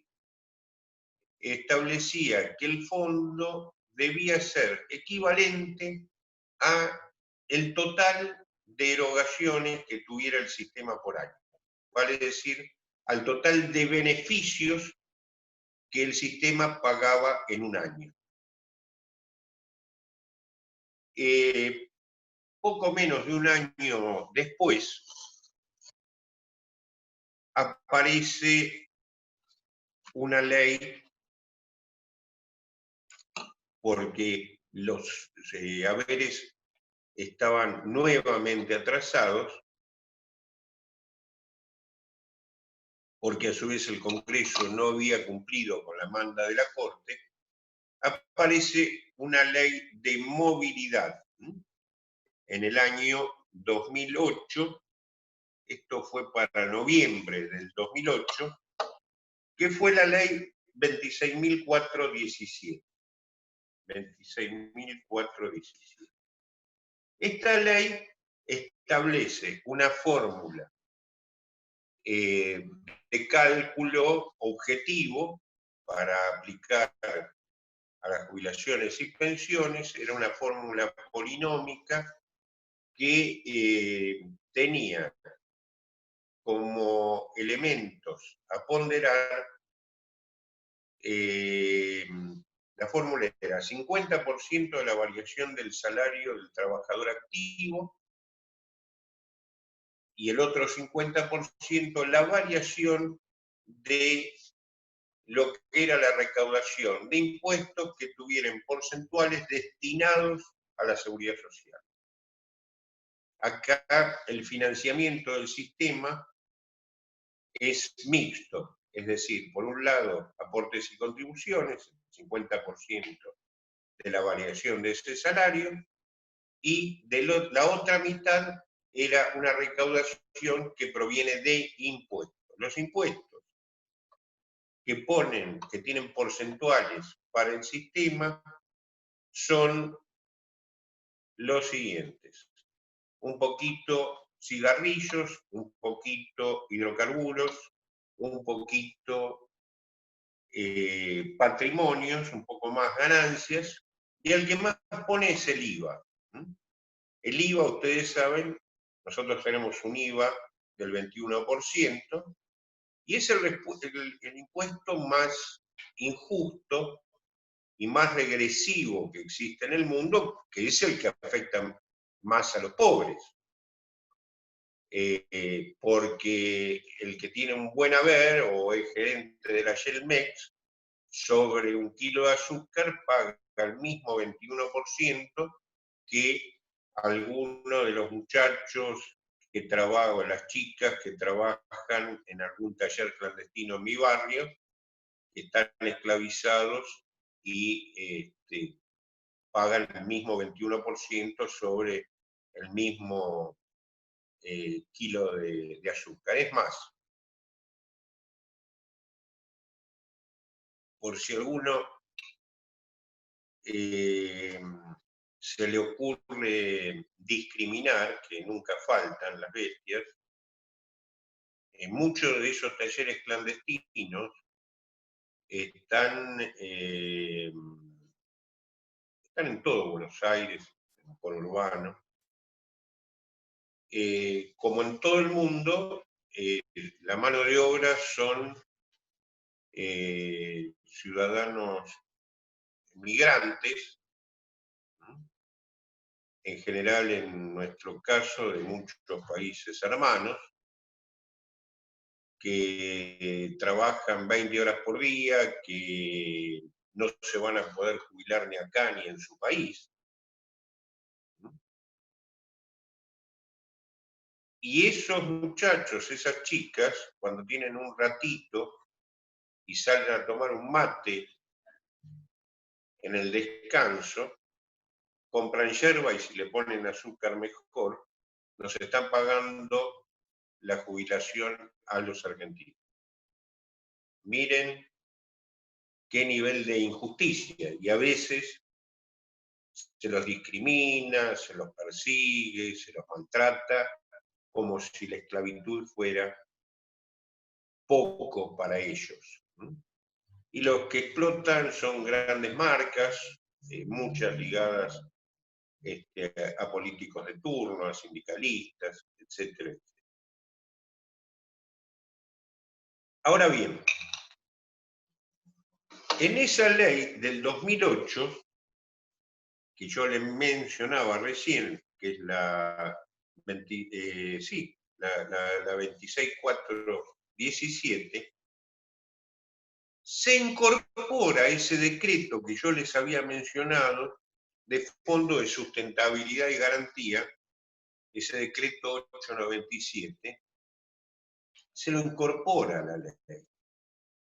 establecía que el fondo debía ser equivalente a el total de erogaciones que tuviera el sistema por año. Vale decir, al total de beneficios que el sistema pagaba en un año. Poco menos de un año después, aparece una ley porque los haberes estaban nuevamente atrasados, porque a su vez el Congreso no había cumplido con la manda de la Corte, aparece una ley de movilidad. En el año 2008, esto fue para noviembre del 2008, que fue la ley 26.417. 26.417. Esta ley establece una fórmula de cálculo objetivo para aplicar a las jubilaciones y pensiones. Era una fórmula polinómica que tenía como elementos a ponderar, la fórmula era 50% de la variación del salario del trabajador activo y el otro 50% la variación de lo que era la recaudación de impuestos que tuvieran porcentuales destinados a la seguridad social. Acá el financiamiento del sistema es mixto, es decir, por un lado, aportes y contribuciones, 50% de la variación de ese salario, y la otra mitad era una recaudación que proviene de impuestos. Los impuestos que tienen porcentuales para el sistema son los siguientes: un poquito cigarrillos, un poquito hidrocarburos, un poquito patrimonios, un poco más ganancias, y el que más pone es el IVA. El IVA, ustedes saben, nosotros tenemos un IVA del 21%, y es el impuesto más injusto y más regresivo que existe en el mundo, que es el que afecta más a los pobres. Porque el que tiene un buen haber o es gerente de la Shellmex, sobre un kilo de azúcar paga el mismo 21% que alguno de los muchachos que trabajan, las chicas que trabajan en algún taller clandestino en mi barrio, que están esclavizados y pagan el mismo 21% sobre el mismo kilo de azúcar. Es más, por si alguno se le ocurre discriminar, que nunca faltan las bestias, en muchos de esos talleres clandestinos están en todo Buenos Aires, por urbano, como en todo el mundo, la mano de obra son ciudadanos migrantes, ¿no? En general, en nuestro caso, de muchos países hermanos, que trabajan 20 horas por día, que no se van a poder jubilar ni acá ni en su país, ¿no? Y esos muchachos, esas chicas, cuando tienen un ratito y salen a tomar un mate en el descanso, compran yerba y si le ponen azúcar mejor, nos están pagando la jubilación a los argentinos. Miren qué nivel de injusticia, y a veces se los discrimina, se los persigue, se los maltrata, como si la esclavitud fuera poco para ellos. Y los que explotan son grandes marcas, muchas ligadas a políticos de turno, a sindicalistas, etcétera. Ahora bien, en esa ley del 2008, que yo les mencionaba recién, que es la, 26417, se incorpora ese decreto que yo les había mencionado de Fondo de Sustentabilidad y Garantía, ese decreto 897, se lo incorpora a la ley.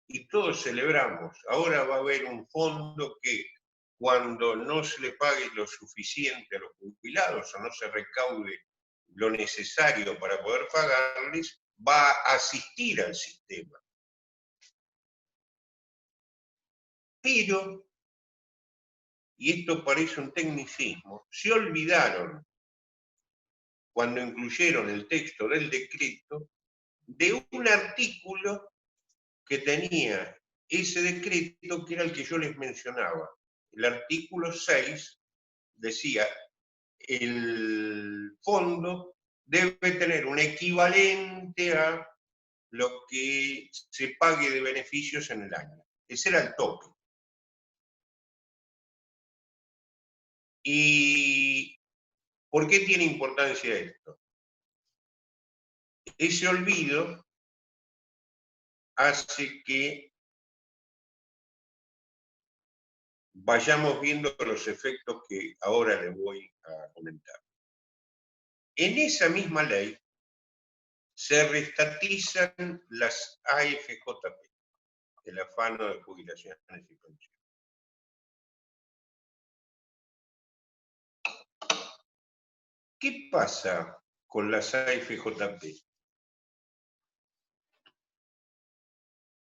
Y todos celebramos. Ahora va a haber un fondo que cuando no se le pague lo suficiente a los jubilados o no se recaude lo necesario para poder pagarles, va a asistir al sistema. Pero, y esto parece un tecnicismo, se olvidaron, cuando incluyeron el texto del decreto, de un artículo que tenía ese decreto, que era el que yo les mencionaba. El artículo 6 decía, el fondo debe tener un equivalente a lo que se pague de beneficios en el año. Ese era el tope. ¿Y por qué tiene importancia esto? Ese olvido hace que vayamos viendo los efectos que ahora les voy a comentar. En esa misma ley se reestatizan las AFJP, el afano de jubilaciones y pensiones. ¿Qué pasa con las AFJP?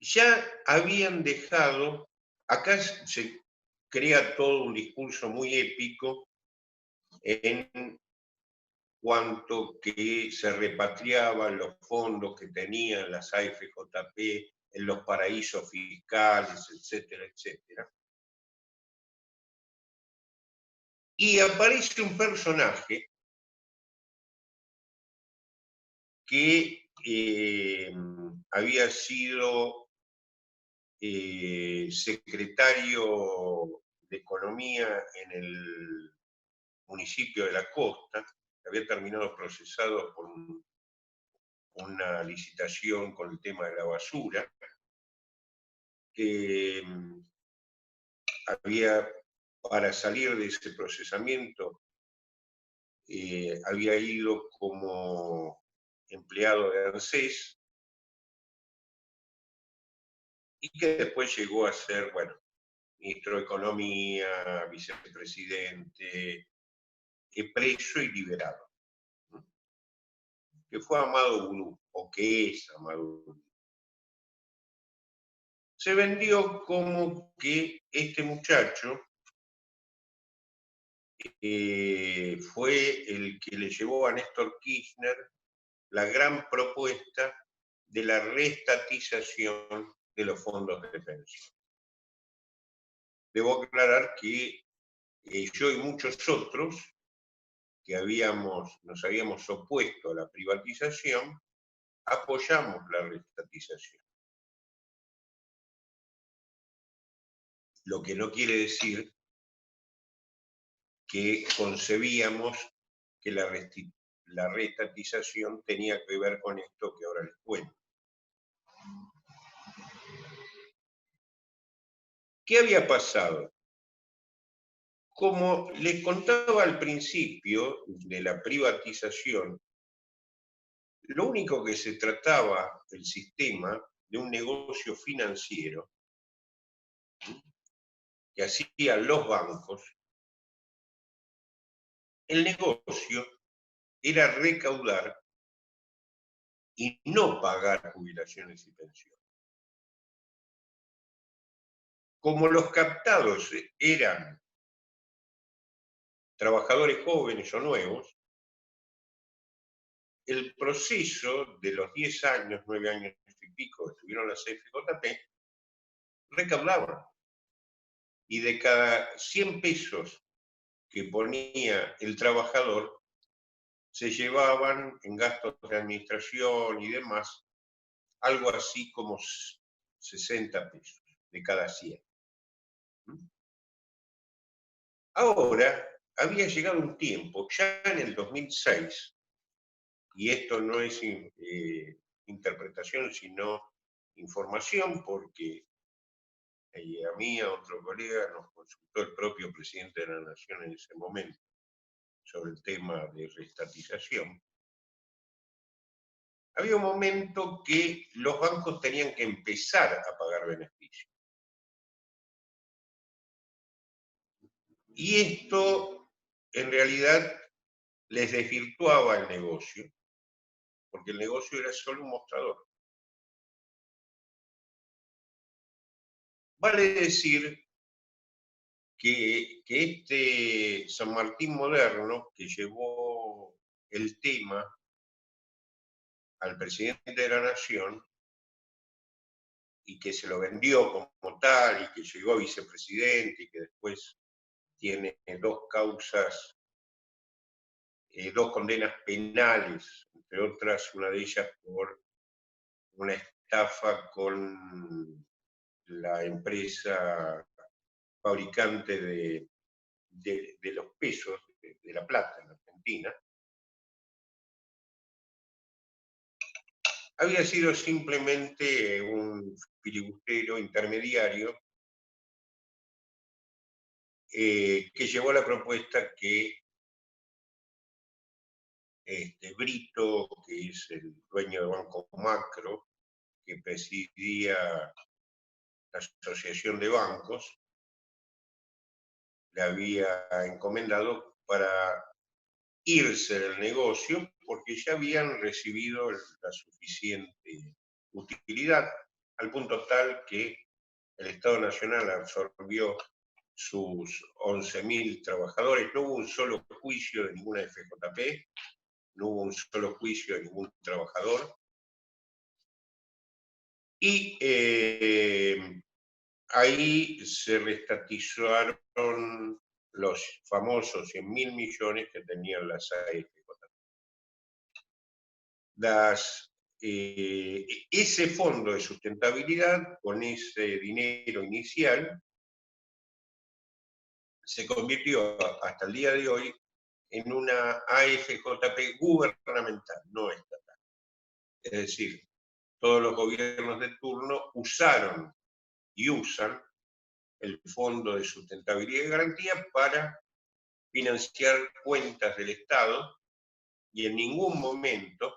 Ya habían dejado, acá se crea todo un discurso muy épico en cuanto que se repatriaban los fondos que tenían las AFJP en los paraísos fiscales, etcétera, etcétera. Y aparece un personaje que había sido secretario de Economía en el municipio de La Costa, había terminado procesado por una licitación con el tema de la basura, que había, para salir de ese procesamiento, había ido como empleado de ANSES, y que después llegó a ser, bueno, ministro de Economía, vicepresidente, preso y liberado, ¿no? Que fue Amado Boudou, o que es Amado Boudou. Se vendió como que este muchacho fue el que le llevó a Néstor Kirchner la gran propuesta de la reestatización de los fondos de pensión. Debo aclarar que yo y muchos otros que nos habíamos opuesto a la privatización, apoyamos la reestatización. Lo que no quiere decir que concebíamos que la reestatización tenía que ver con esto que ahora les cuento. ¿Qué había pasado? Como les contaba al principio de la privatización, lo único que se trataba el sistema de un negocio financiero que hacían los bancos. El negocio era recaudar y no pagar jubilaciones y pensiones. Como los captados eran trabajadores jóvenes o nuevos, el proceso de los 10 años, 9 años y pico que estuvieron las FJP, recaudaban. Y de cada 100 pesos que ponía el trabajador, se llevaban en gastos de administración y demás, algo así como 60 pesos de cada 100. Ahora, había llegado un tiempo, ya en el 2006, y esto no es interpretación, sino información, porque a mí, a otro colega, nos consultó el propio presidente de la Nación en ese momento sobre el tema de reestatización. Había un momento que los bancos tenían que empezar a pagar beneficios. Y esto, en realidad, les desvirtuaba el negocio, porque el negocio era solo un mostrador. Vale decir que este San Martín moderno, que llevó el tema al presidente de la Nación y que se lo vendió como tal y que llegó a vicepresidente y que después tiene dos causas, dos condenas penales, entre otras, una de ellas por una estafa con la empresa fabricante de los pesos, de la plata en Argentina, había sido simplemente un filibustero intermediario que llevó a la propuesta que Brito, que es el dueño de Banco Macro, que presidía la Asociación de Bancos, le había encomendado para irse del negocio porque ya habían recibido la suficiente utilidad, al punto tal que el Estado Nacional absorbió sus 11.000 trabajadores. No hubo un solo juicio de ninguna FJP, no hubo un solo juicio de ningún trabajador. Y ahí se restatizaron los famosos 100.000 millones que tenían las AFJP. Ese fondo de sustentabilidad, con ese dinero inicial, se convirtió hasta el día de hoy en una AFJP gubernamental, no estatal. Es decir, todos los gobiernos de turno usaron y usan el Fondo de Sustentabilidad y Garantía para financiar cuentas del Estado, y en ningún momento,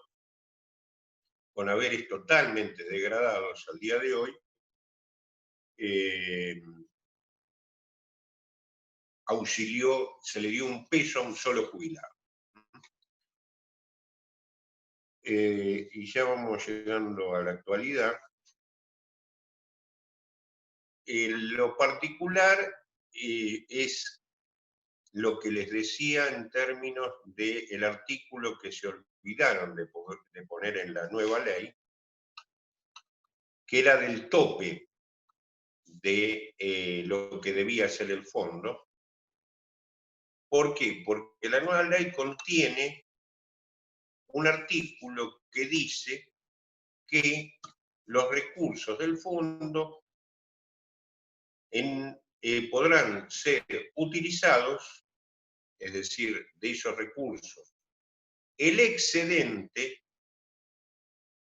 con haberes totalmente degradados al día de hoy, auxilió, se le dio un peso a un solo jubilado. Y ya vamos llegando a la actualidad. Lo particular es lo que les decía en términos del artículo que se olvidaron de poner en la nueva ley, que era del tope de lo que debía ser el fondo, ¿Por qué? Porque la nueva ley contiene un artículo que dice que los recursos del fondo podrán ser utilizados, es decir, de esos recursos, el excedente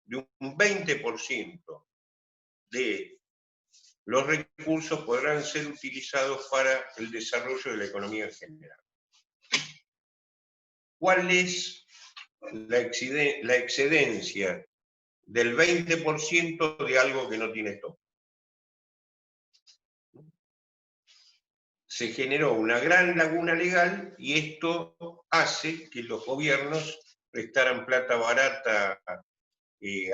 de un 20% de los recursos podrán ser utilizados para el desarrollo de la economía en general. ¿Cuál es la excedencia del 20% de algo que no tiene stock? Se generó una gran laguna legal y esto hace que los gobiernos prestaran plata barata a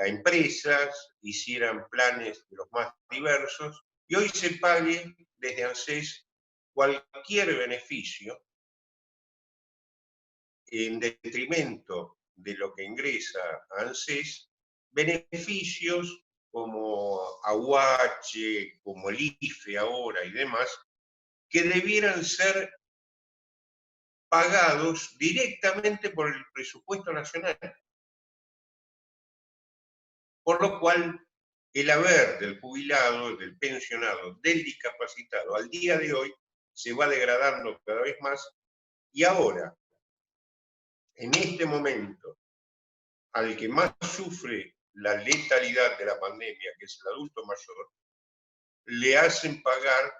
empresas, hicieran planes de los más diversos, y hoy se pague desde ANSES cualquier beneficio en detrimento de lo que ingresa a ANSES, beneficios como AUH, como el IFE ahora y demás, que debieran ser pagados directamente por el presupuesto nacional. Por lo cual, el haber del jubilado, del pensionado, del discapacitado, al día de hoy, se va degradando cada vez más, y ahora, en este momento, al que más sufre la letalidad de la pandemia, que es el adulto mayor, le hacen pagar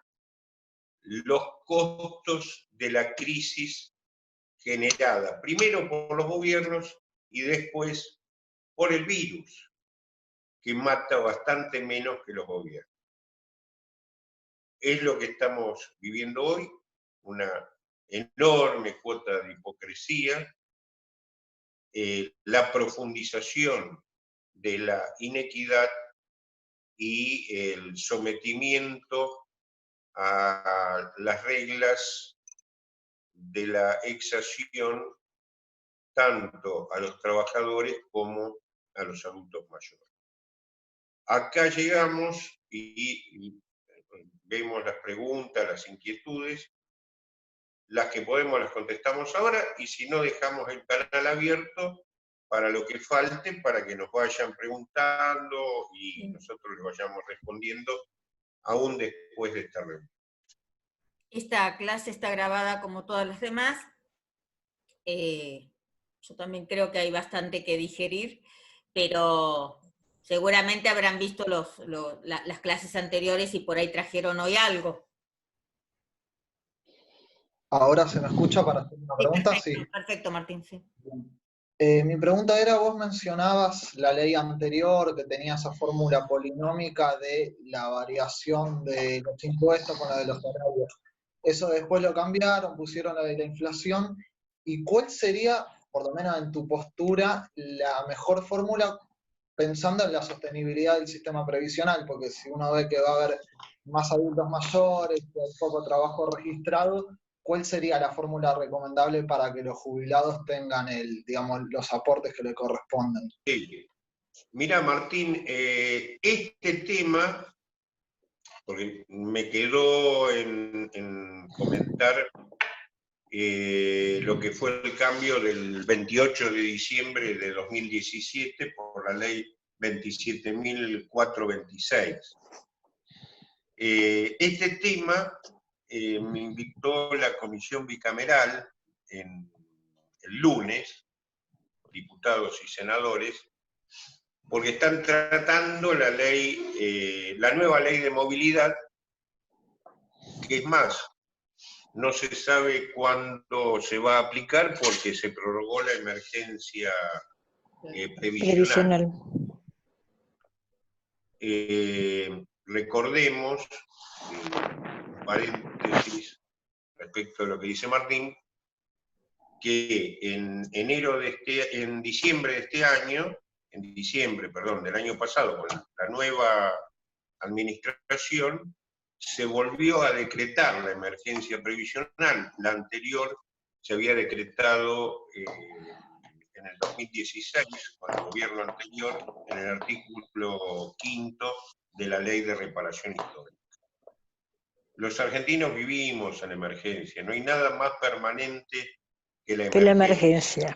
los costos de la crisis generada, primero por los gobiernos y después por el virus, que mata bastante menos que los gobiernos. Es lo que estamos viviendo hoy, una enorme cuota de hipocresía, la profundización de la inequidad y el sometimiento a las reglas de la exacción tanto a los trabajadores como a los adultos mayores. Acá llegamos y vemos las preguntas, las inquietudes, las que podemos las contestamos ahora, y si no, dejamos el canal abierto para lo que falte, para que nos vayan preguntando y nosotros les vayamos respondiendo aún después de esta reunión. Esta clase está grabada como todas las demás. Yo también creo que hay bastante que digerir, pero seguramente habrán visto las clases anteriores y por ahí trajeron hoy algo. ¿Ahora se me escucha para hacer una pregunta? Perfecto, Sí. perfecto, Martín, sí. Mi pregunta era, vos mencionabas la ley anterior que tenía esa fórmula polinómica de la variación de los impuestos con la de los salarios. Eso después lo cambiaron, pusieron la de la inflación. ¿Y cuál sería, por lo menos en tu postura, la mejor fórmula pensando en la sostenibilidad del sistema previsional? Porque si uno ve que va a haber más adultos mayores, que hay poco trabajo registrado, ¿cuál sería la fórmula recomendable para que los jubilados tengan los aportes que le corresponden? Sí. Mira, Martín, este tema, porque me quedó en comentar lo que fue el cambio del 28 de diciembre de 2017 por la ley 27.426. Este tema me invitó la comisión bicameral el lunes, diputados y senadores, porque están tratando la nueva ley de movilidad, que es más, no se sabe cuándo se va a aplicar porque se prorrogó la emergencia previsional. Recordemos, paréntesis respecto a lo que dice Martín, que en diciembre de este año, del año pasado, con la nueva administración, se volvió a decretar la emergencia previsional. La anterior se había decretado en el 2016, con el gobierno anterior, en el artículo 5 de la Ley de Reparación Histórica. Los argentinos vivimos en emergencia, no hay nada más permanente que la Que la emergencia.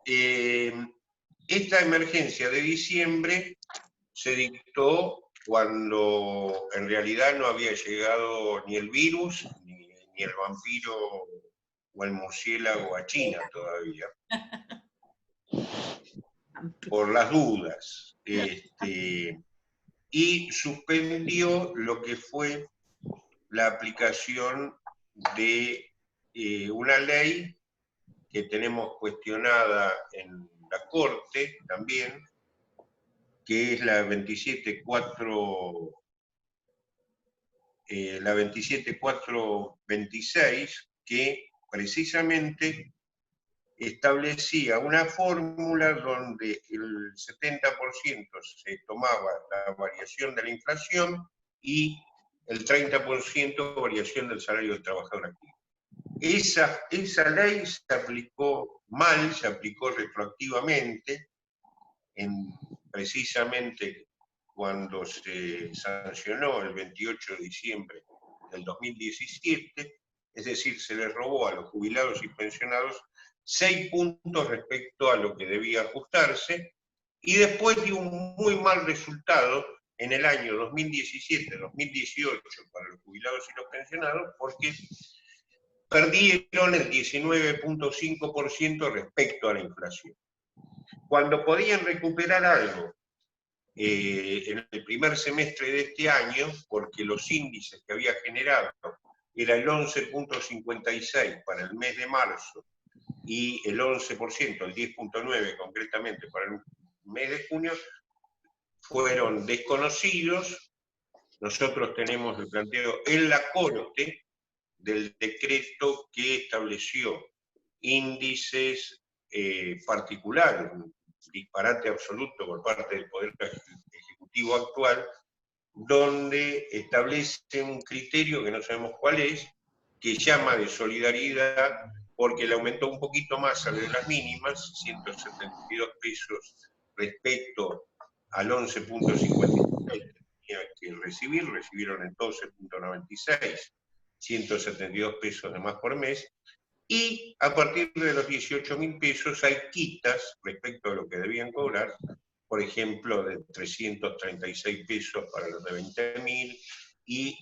emergencia. Esta emergencia de diciembre se dictó cuando en realidad no había llegado ni el virus, ni el vampiro o el murciélago a China todavía, por las dudas. Y suspendió lo que fue la aplicación de una ley que tenemos cuestionada en la Corte también, que es la 27426, que precisamente establecía una fórmula donde el 70% se tomaba la variación de la inflación y el 30% variación del salario del trabajador activo. Esa ley se aplicó mal, se aplicó retroactivamente, precisamente cuando se sancionó el 28 de diciembre del 2017, es decir, se les robó a los jubilados y pensionados 6 puntos respecto a lo que debía ajustarse, y después dio un muy mal resultado en el año 2017-2018 para los jubilados y los pensionados, porque perdieron el 19.5% respecto a la inflación. Cuando podían recuperar algo en el primer semestre de este año, porque los índices que había generado era el 11.56 para el mes de marzo y el 11%, el 10.9 concretamente para el mes de junio, fueron desconocidos. Nosotros tenemos el planteo en la Corte del decreto que estableció índices particulares, un disparate absoluto por parte del Poder Ejecutivo actual, donde establece un criterio que no sabemos cuál es, que llama de solidaridad, porque le aumentó un poquito más a las mínimas, 172 pesos respecto al 11.56 que tenía que recibieron el 12.96, 172 pesos de más por mes, y a partir de los 18.000 pesos hay quitas respecto a lo que debían cobrar, por ejemplo, de 336 pesos para los de 20.000, y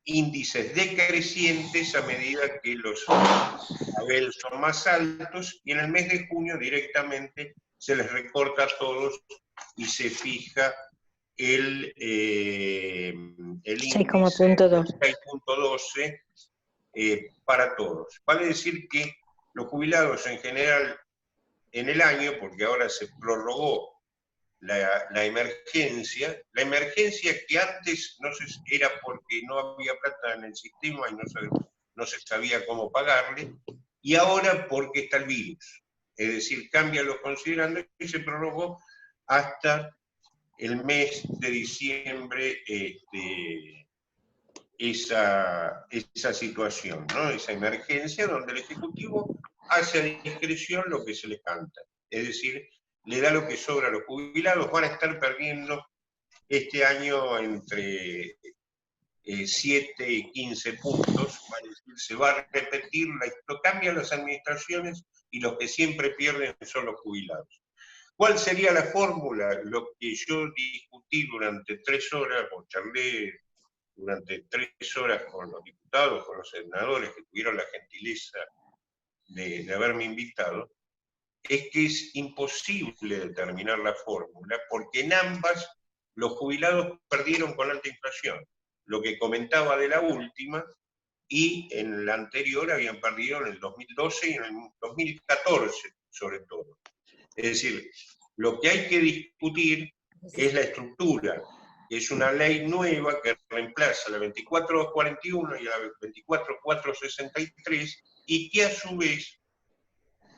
índices decrecientes a medida que los niveles son más altos, y en el mes de junio directamente se les recorta a todos y se fija el índice 6.12 para todos. Vale decir que los jubilados en general en el año, porque ahora se prorrogó la emergencia que antes era porque no había plata en el sistema y no se sabía cómo pagarle, y ahora porque está el virus. Es decir, cambian los considerandos y se prorrogó hasta el mes de diciembre esa situación, ¿no? Esa emergencia donde el Ejecutivo hace a discreción lo que se le canta. Es decir, le da lo que sobra a los jubilados. Van a estar perdiendo este año entre 7 y 15 puntos. Se va a repetir, cambian las administraciones y los que siempre pierden son los jubilados. ¿Cuál sería la fórmula? Lo que yo discutí durante 3 horas, o charlé durante 3 horas con los diputados, con los senadores que tuvieron la gentileza de haberme invitado, es que es imposible determinar la fórmula, porque en ambas los jubilados perdieron con alta inflación. Lo que comentaba de la última, y en la anterior habían perdido en el 2012 y en el 2014, sobre todo. Es decir, lo que hay que discutir es la estructura, que es una ley nueva que reemplaza la 24.241 y la 24.463, y que a su vez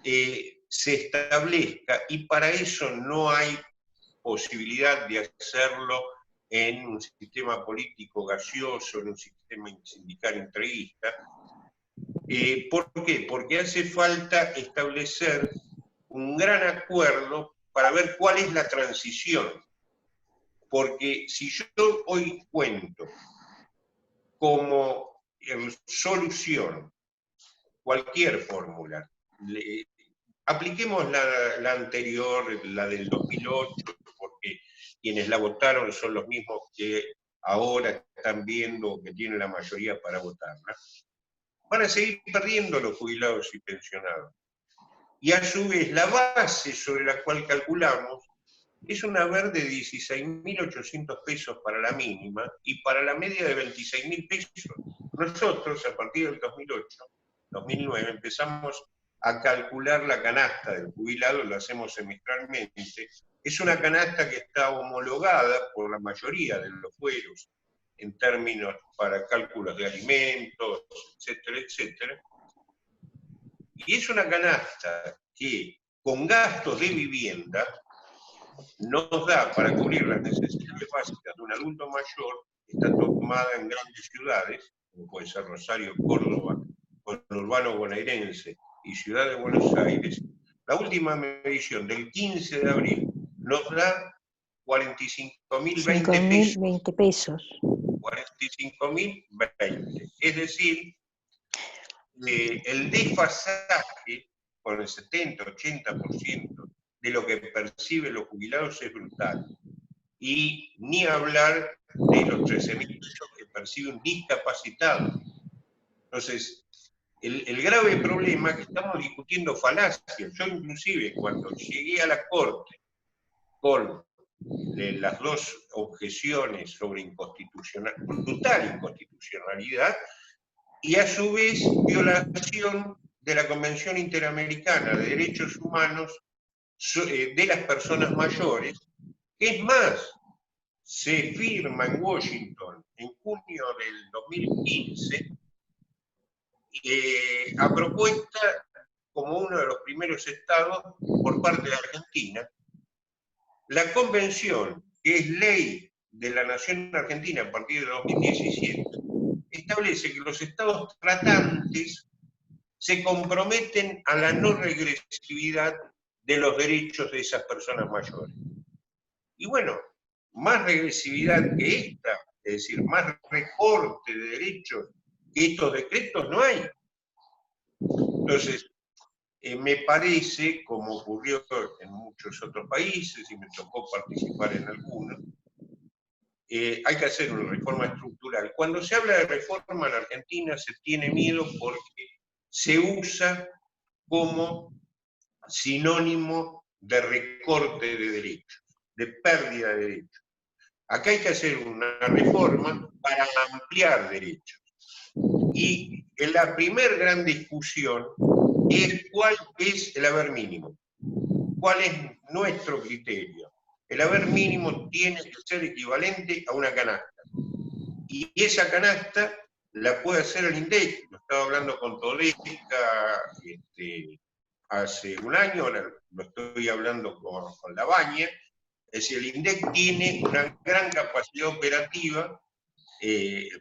se establezca, y para eso no hay posibilidad de hacerlo en un sistema político gaseoso, en un sistema sindical entreguista. ¿Por qué? Porque hace falta establecer un gran acuerdo para ver cuál es la transición. porque si yo hoy cuento como solución cualquier fórmula, apliquemos la anterior, la del 2008, porque quienes la votaron son los mismos que ahora están viendo que tienen la mayoría para votarla, van a seguir perdiendo los jubilados y pensionados. Y a su vez, la base sobre la cual calculamos es un haber de 16.800 pesos para la mínima y para la media de 26.000 pesos. Nosotros, a partir del 2009, empezamos a calcular la canasta del jubilado, lo hacemos semestralmente. Es una canasta que está homologada por la mayoría de los fueros en términos para cálculos de alimentos, etcétera, etcétera. Y es una canasta que, con gastos de vivienda, nos da para cubrir las necesidades básicas de un adulto mayor, que está tomada en grandes ciudades, como puede ser Rosario, Córdoba, conurbano bonaerense y Ciudad de Buenos Aires. La última medición del 15 de abril nos da 45.020 pesos. 45.020. Es decir, el desfasaje con el 70-80% de lo que perciben los jubilados es brutal. Y ni hablar de los 13.000 pesos que percibe un discapacitado. Entonces, el grave problema es que estamos discutiendo falacias. Yo inclusive cuando llegué a la Corte con las dos objeciones sobre brutal inconstitucionalidad, y a su vez violación de la Convención Interamericana de Derechos Humanos de las personas mayores, que es más, se firma en Washington en junio del 2015, a propuesta como uno de los primeros estados por parte de Argentina. La convención, que es ley de la Nación Argentina a partir de 2017, establece que los estados tratantes se comprometen a la no regresividad de los derechos de esas personas mayores. Y bueno, más regresividad que esta, es decir, más recorte de derechos que estos decretos no hay. Entonces, me parece, como ocurrió en muchos otros países, y me tocó participar en algunos, hay que hacer una reforma estructural. Cuando se habla de reforma en Argentina se tiene miedo porque se usa como sinónimo de recorte de derechos, de pérdida de derechos. Acá hay que hacer una reforma para ampliar derechos. Y en la primera gran discusión es cuál es el haber mínimo, cuál es nuestro criterio. El haber mínimo tiene que ser equivalente a una canasta. Y esa canasta la puede hacer el INDEC. Lo estaba hablando con Todesca hace un año, ahora lo estoy hablando con Labaña. Es decir, el INDEC tiene una gran capacidad operativa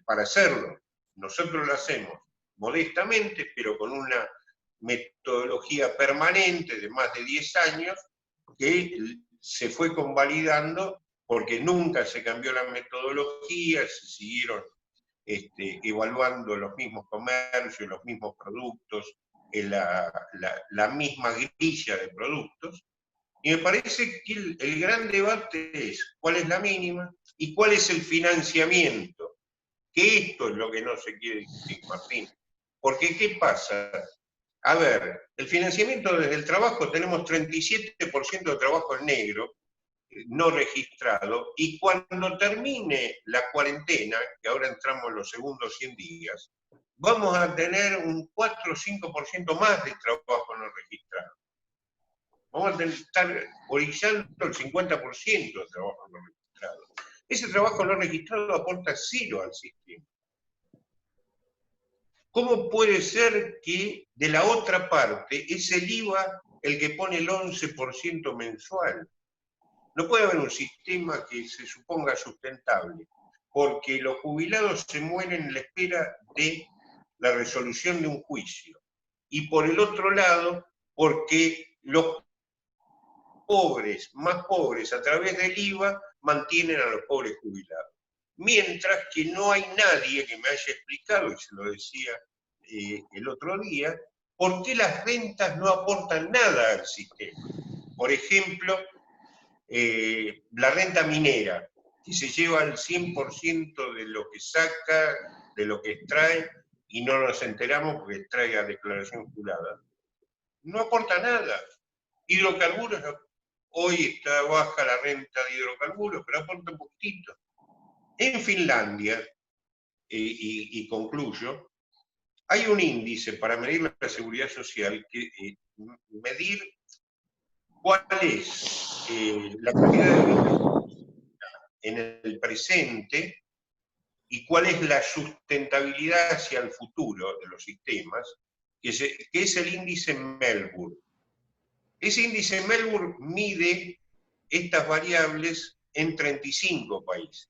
para hacerlo. Nosotros lo hacemos modestamente, pero con una metodología permanente de más de 10 años que se fue convalidando porque nunca se cambió la metodología, se siguieron evaluando los mismos comercios, los mismos productos, la misma grilla de productos. Y me parece que el gran debate es cuál es la mínima y cuál es el financiamiento. Que esto es lo que no se quiere discutir, Martín. Porque, ¿qué pasa? A ver, el financiamiento desde el trabajo, tenemos 37% de trabajo en negro, no registrado, y cuando termine la cuarentena, que ahora entramos en los segundos 100 días, vamos a tener un 4 o 5% más de trabajo no registrado. Vamos a estar orillando el 50% de trabajo no registrado. Ese trabajo no registrado aporta 0 al sistema. ¿Cómo puede ser que de la otra parte es el IVA el que pone el 11% mensual? No puede haber un sistema que se suponga sustentable, porque los jubilados se mueren en la espera de la resolución de un juicio. Y por el otro lado, porque los pobres, más pobres, a través del IVA, mantienen a los pobres jubilados. Mientras que no hay nadie que me haya explicado, y se lo decía el otro día, por qué las rentas no aportan nada al sistema. Por ejemplo, la renta minera, que se lleva el 100% de lo que saca, de lo que extrae, y no nos enteramos porque extrae a declaración jurada, no aporta nada. Hidrocarburos, hoy está baja la renta de hidrocarburos, pero aporta un poquitito. En Finlandia, y concluyo, hay un índice para medir la seguridad social, que medir cuál es la calidad de vida en el presente y cuál es la sustentabilidad hacia el futuro de los sistemas, que es el índice Melbourne. Ese índice Melbourne mide estas variables en 35 países.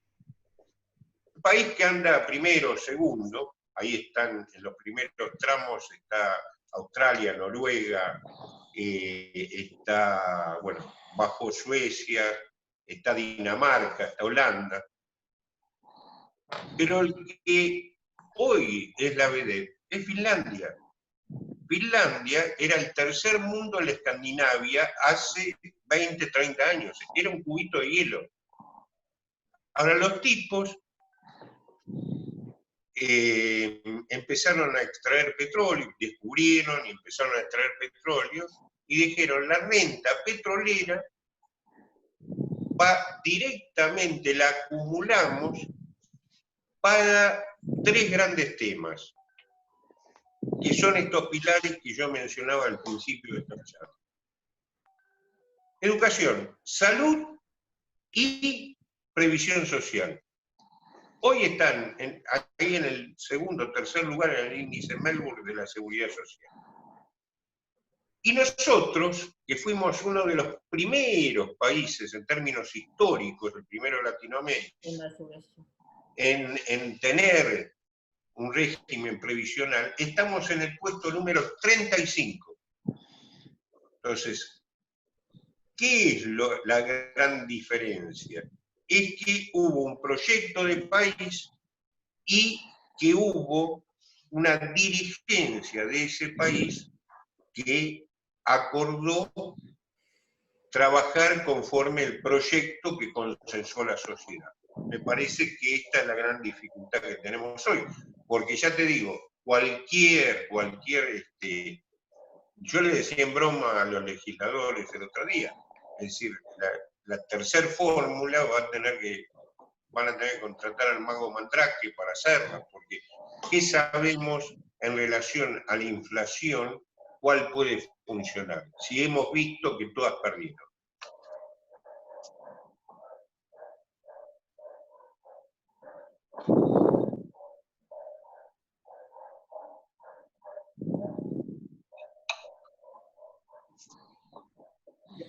El país que anda primero, segundo, ahí están en los primeros tramos, está Australia, Noruega, está, bueno, bajo Suecia, está Dinamarca, está Holanda. Pero el que hoy es la vedette es Finlandia. Finlandia era el tercer mundo en la Escandinavia hace 20, 30 años. Era un cubito de hielo. Ahora los tipos empezaron a extraer petróleo, descubrieron y empezaron a extraer petróleo, y dijeron, la renta petrolera va directamente, la acumulamos para tres grandes temas, que son estos pilares que yo mencionaba al principio de esta charla. Educación, salud y previsión social. Hoy están ahí en el segundo o tercer lugar en el índice Melbourne de la seguridad social. Y nosotros, que fuimos uno de los primeros países en términos históricos, el primero de Latinoamérica, en tener un régimen previsional, estamos en el puesto número 35. Entonces, ¿qué es la gran diferencia? Es que hubo un proyecto de país y que hubo una dirigencia de ese país que acordó trabajar conforme el proyecto que consensuó la sociedad. Me parece que esta es la gran dificultad que tenemos hoy, porque ya te digo, cualquier yo le decía en broma a los legisladores el otro día, es decir, la tercera fórmula van a tener que contratar al mago Mandrake para hacerla, porque ¿qué sabemos en relación a la inflación? ¿Cuál puede funcionar? Si hemos visto que todas perdieron.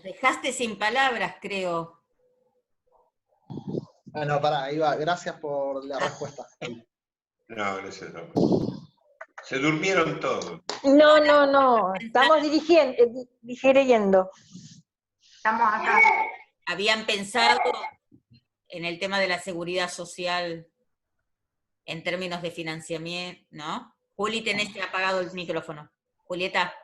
Dejaste sin palabras, creo. Bueno, pará, ahí va. Gracias por la respuesta. No, gracias. No. Se durmieron todos. No. Estamos digiriendo. Estamos acá. ¿Habían pensado en el tema de la seguridad social en términos de financiamiento, no? Juli, tenés apagado el micrófono. Julieta.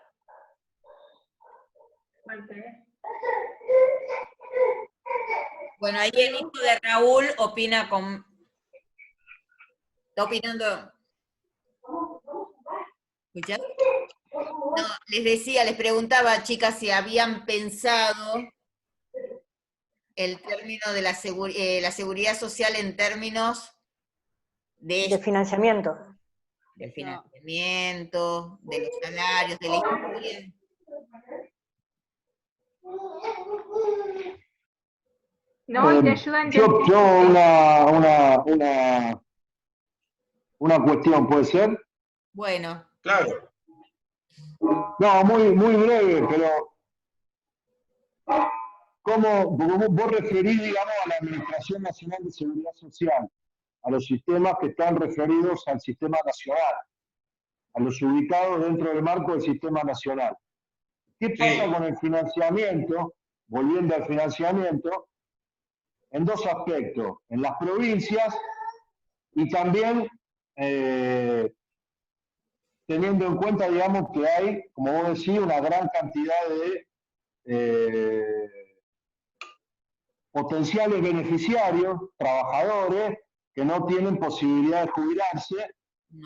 Bueno, ahí el hijo de Raúl opina está opinando. ¿Escuchás? No, les preguntaba, chicas, si habían pensado el término de la seguridad social en términos De financiamiento. Del financiamiento, de los salarios, de la historia. No, te ayuda a entender. Una cuestión, ¿puede ser? Bueno. Claro. No, muy breve, pero ¿cómo vos referís, digamos, a la Administración Nacional de Seguridad Social, a los sistemas que están referidos al sistema nacional, a los ubicados dentro del marco del sistema nacional? ¿Qué pasa con el financiamiento? Volviendo al financiamiento, en dos aspectos, en las provincias y también teniendo en cuenta, digamos, que hay, como vos decís, una gran cantidad de potenciales beneficiarios, trabajadores, que no tienen posibilidad de jubilarse,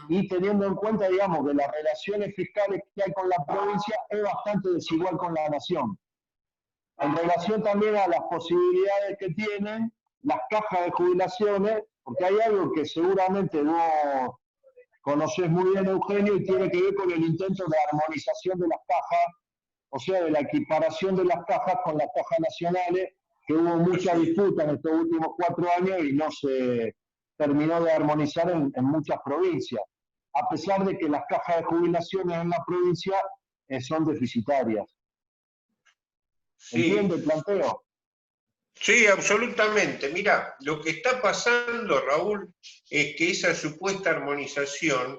y teniendo en cuenta, digamos, que las relaciones fiscales que hay con la provincia es bastante desigual con la nación. En relación también a las posibilidades que tienen las cajas de jubilaciones, porque hay algo que seguramente no conoces muy bien, Eugenio, y tiene que ver con el intento de armonización de las cajas, o sea, de la equiparación de las cajas con las cajas nacionales, que hubo mucha disputa en estos últimos 4 años y no se terminó de armonizar en muchas provincias, a pesar de que las cajas de jubilaciones en la provincia son deficitarias. Sí. ¿Entiende el planteo? Sí, absolutamente. Mirá, lo que está pasando, Raúl, es que esa supuesta armonización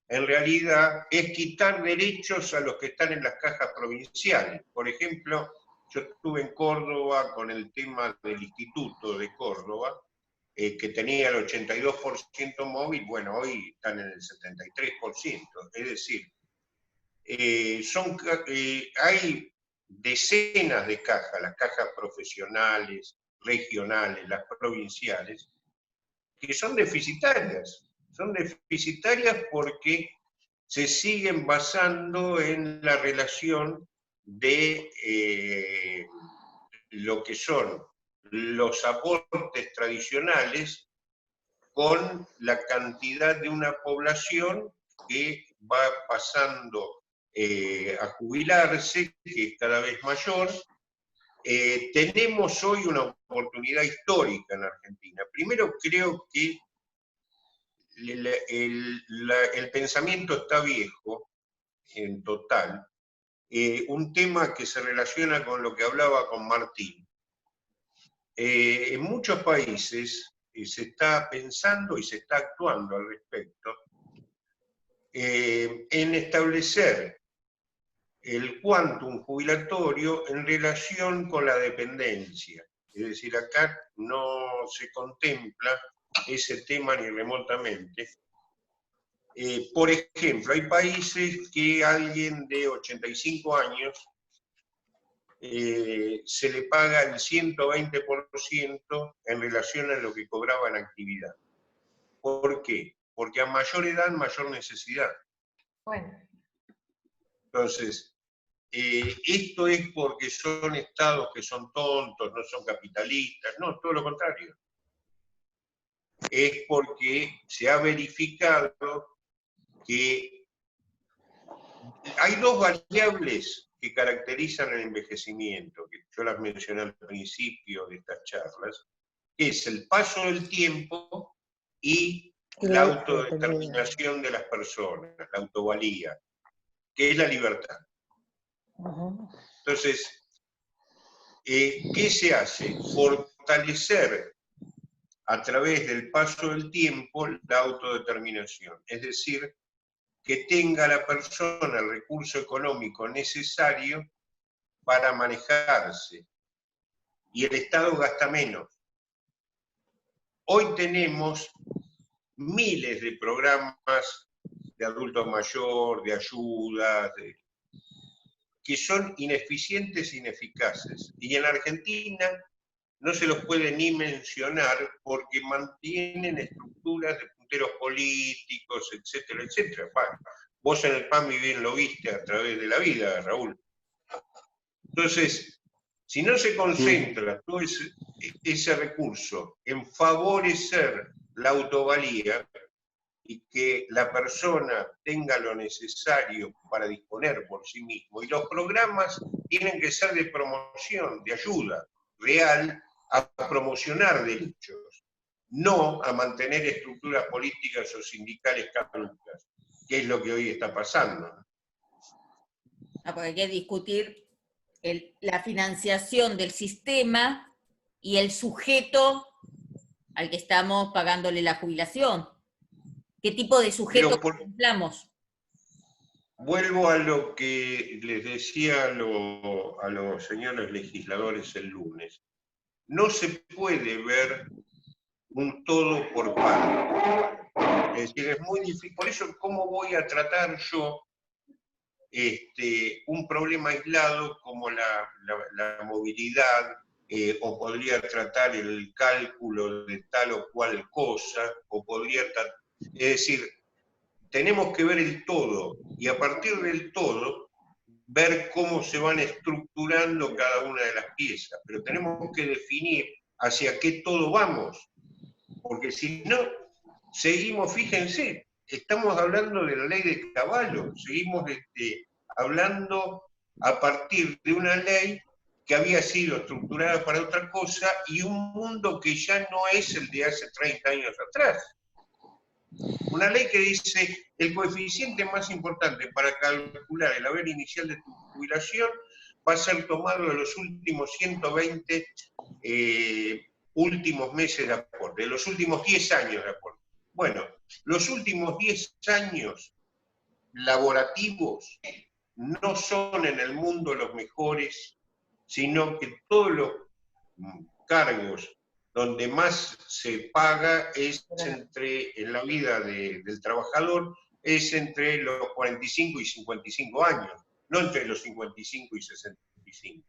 en realidad es quitar derechos a los que están en las cajas provinciales. Por ejemplo, yo estuve en Córdoba con el tema del Instituto de Córdoba, que tenía el 82% móvil, bueno, hoy están en el 73%. Es decir, hay decenas de cajas, las cajas profesionales, regionales, las provinciales, que son deficitarias. Son deficitarias porque se siguen basando en la relación de lo que son los aportes tradicionales con la cantidad de una población que va pasando a jubilarse, que es cada vez mayor. Tenemos hoy una oportunidad histórica en Argentina. Primero, creo que el pensamiento está viejo, en total. Un tema que se relaciona con lo que hablaba con Martín. En muchos países se está pensando y se está actuando al respecto en establecer el quantum jubilatorio en relación con la dependencia. Es decir, acá no se contempla ese tema ni remotamente. Por ejemplo, hay países que a alguien de 85 años se le paga el 120% en relación a lo que cobraba en actividad. ¿Por qué? Porque a mayor edad, mayor necesidad. Bueno. Entonces, esto es porque son estados que son tontos, no son capitalistas, no, todo lo contrario. Es porque se ha verificado que hay dos variables que caracterizan el envejecimiento, que yo las mencioné al principio de estas charlas, que es el paso del tiempo y la autodeterminación de las personas, la autovalía, que es la libertad. Entonces, ¿qué se hace? Fortalecer a través del paso del tiempo la autodeterminación, es decir, que tenga la persona el recurso económico necesario para manejarse, y el Estado gasta menos. Hoy tenemos miles de programas de adulto mayor, de ayuda, que son ineficientes e ineficaces. Y en Argentina no se los puede ni mencionar porque mantienen estructuras de punteros políticos, etcétera, etcétera. Bueno, vos en el PAMI bien lo viste a través de la vida, Raúl. Entonces, si no se concentra todo ese recurso en favorecer la autovalía y que la persona tenga lo necesario para disponer por sí mismo, y los programas tienen que ser de promoción, de ayuda real a promocionar derechos, no a mantener estructuras políticas o sindicales caducas, que es lo que hoy está pasando. No, porque hay que discutir la financiación del sistema y el sujeto al que estamos pagándole la jubilación. ¿Qué tipo de sujeto contemplamos? Vuelvo a lo que les decía a los señores legisladores el lunes. no se puede ver un todo por partes. Es decir, es muy difícil. Por eso, ¿cómo voy a tratar yo un problema aislado como la movilidad, o podría tratar el cálculo de tal o cual cosa, o podría es decir, tenemos que ver el todo, y a partir del todo, ver cómo se van estructurando cada una de las piezas, pero tenemos que definir hacia qué todo vamos, porque si no, seguimos, fíjense, estamos hablando de la ley de Cavallo, seguimos hablando a partir de una ley que había sido estructurada para otra cosa y un mundo que ya no es el de hace 30 años atrás. Una ley que dice, el coeficiente más importante para calcular el haber inicial de tu jubilación va a ser tomado de los últimos 120 últimos meses de aporte, de los últimos 10 años de aporte. Bueno, los últimos 10 años laborativos no son en el mundo los mejores, sino que todos los cargos donde más se paga es en la vida del trabajador, es entre los 45 y 55 años, no entre los 55 y 65.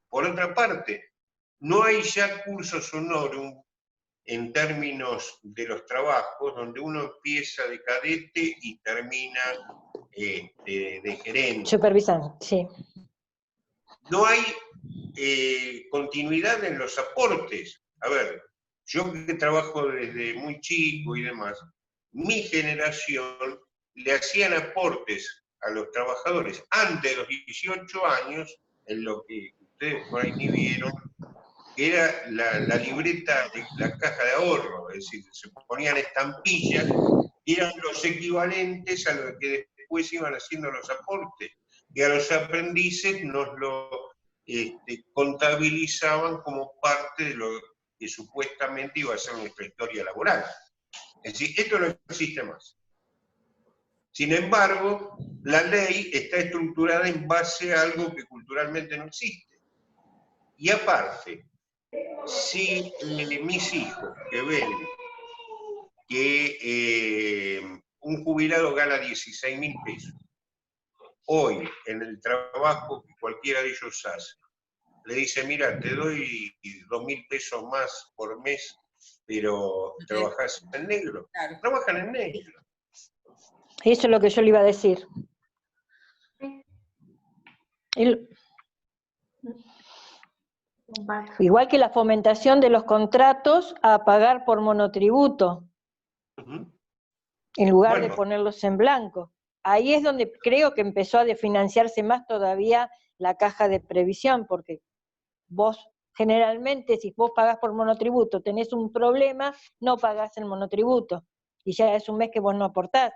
Por otra parte, no hay ya cursos honorum en términos de los trabajos, donde uno empieza de cadete y termina de gerente. Supervisando, sí. No hay continuidad en los aportes. A ver, yo que trabajo desde muy chico y demás, mi generación le hacían aportes a los trabajadores antes de los 18 años, en lo que ustedes por ahí ni vieron, que era la libreta de la caja de ahorro, es decir, se ponían estampillas, y eran los equivalentes a lo que después iban haciendo los aportes, y a los aprendices nos lo contabilizaban como parte de lo que supuestamente iba a ser nuestra historia laboral. Es decir, esto no existe más. Sin embargo, la ley está estructurada en base a algo que culturalmente no existe. Y aparte, si mis hijos que ven que un jubilado gana 16.000 pesos, hoy en el trabajo que cualquiera de ellos hace, le dice, mira, te doy 2.000 pesos más por mes, pero trabajás en negro. Claro. Trabajan en negro. Eso es lo que yo le iba a decir. Igual que la fomentación de los contratos a pagar por monotributo, en lugar de ponerlos en blanco. Ahí es donde creo que empezó a desfinanciarse más todavía la caja de previsión, porque vos generalmente, si vos pagás por monotributo, tenés un problema, no pagás el monotributo, y ya es un mes que vos no aportás.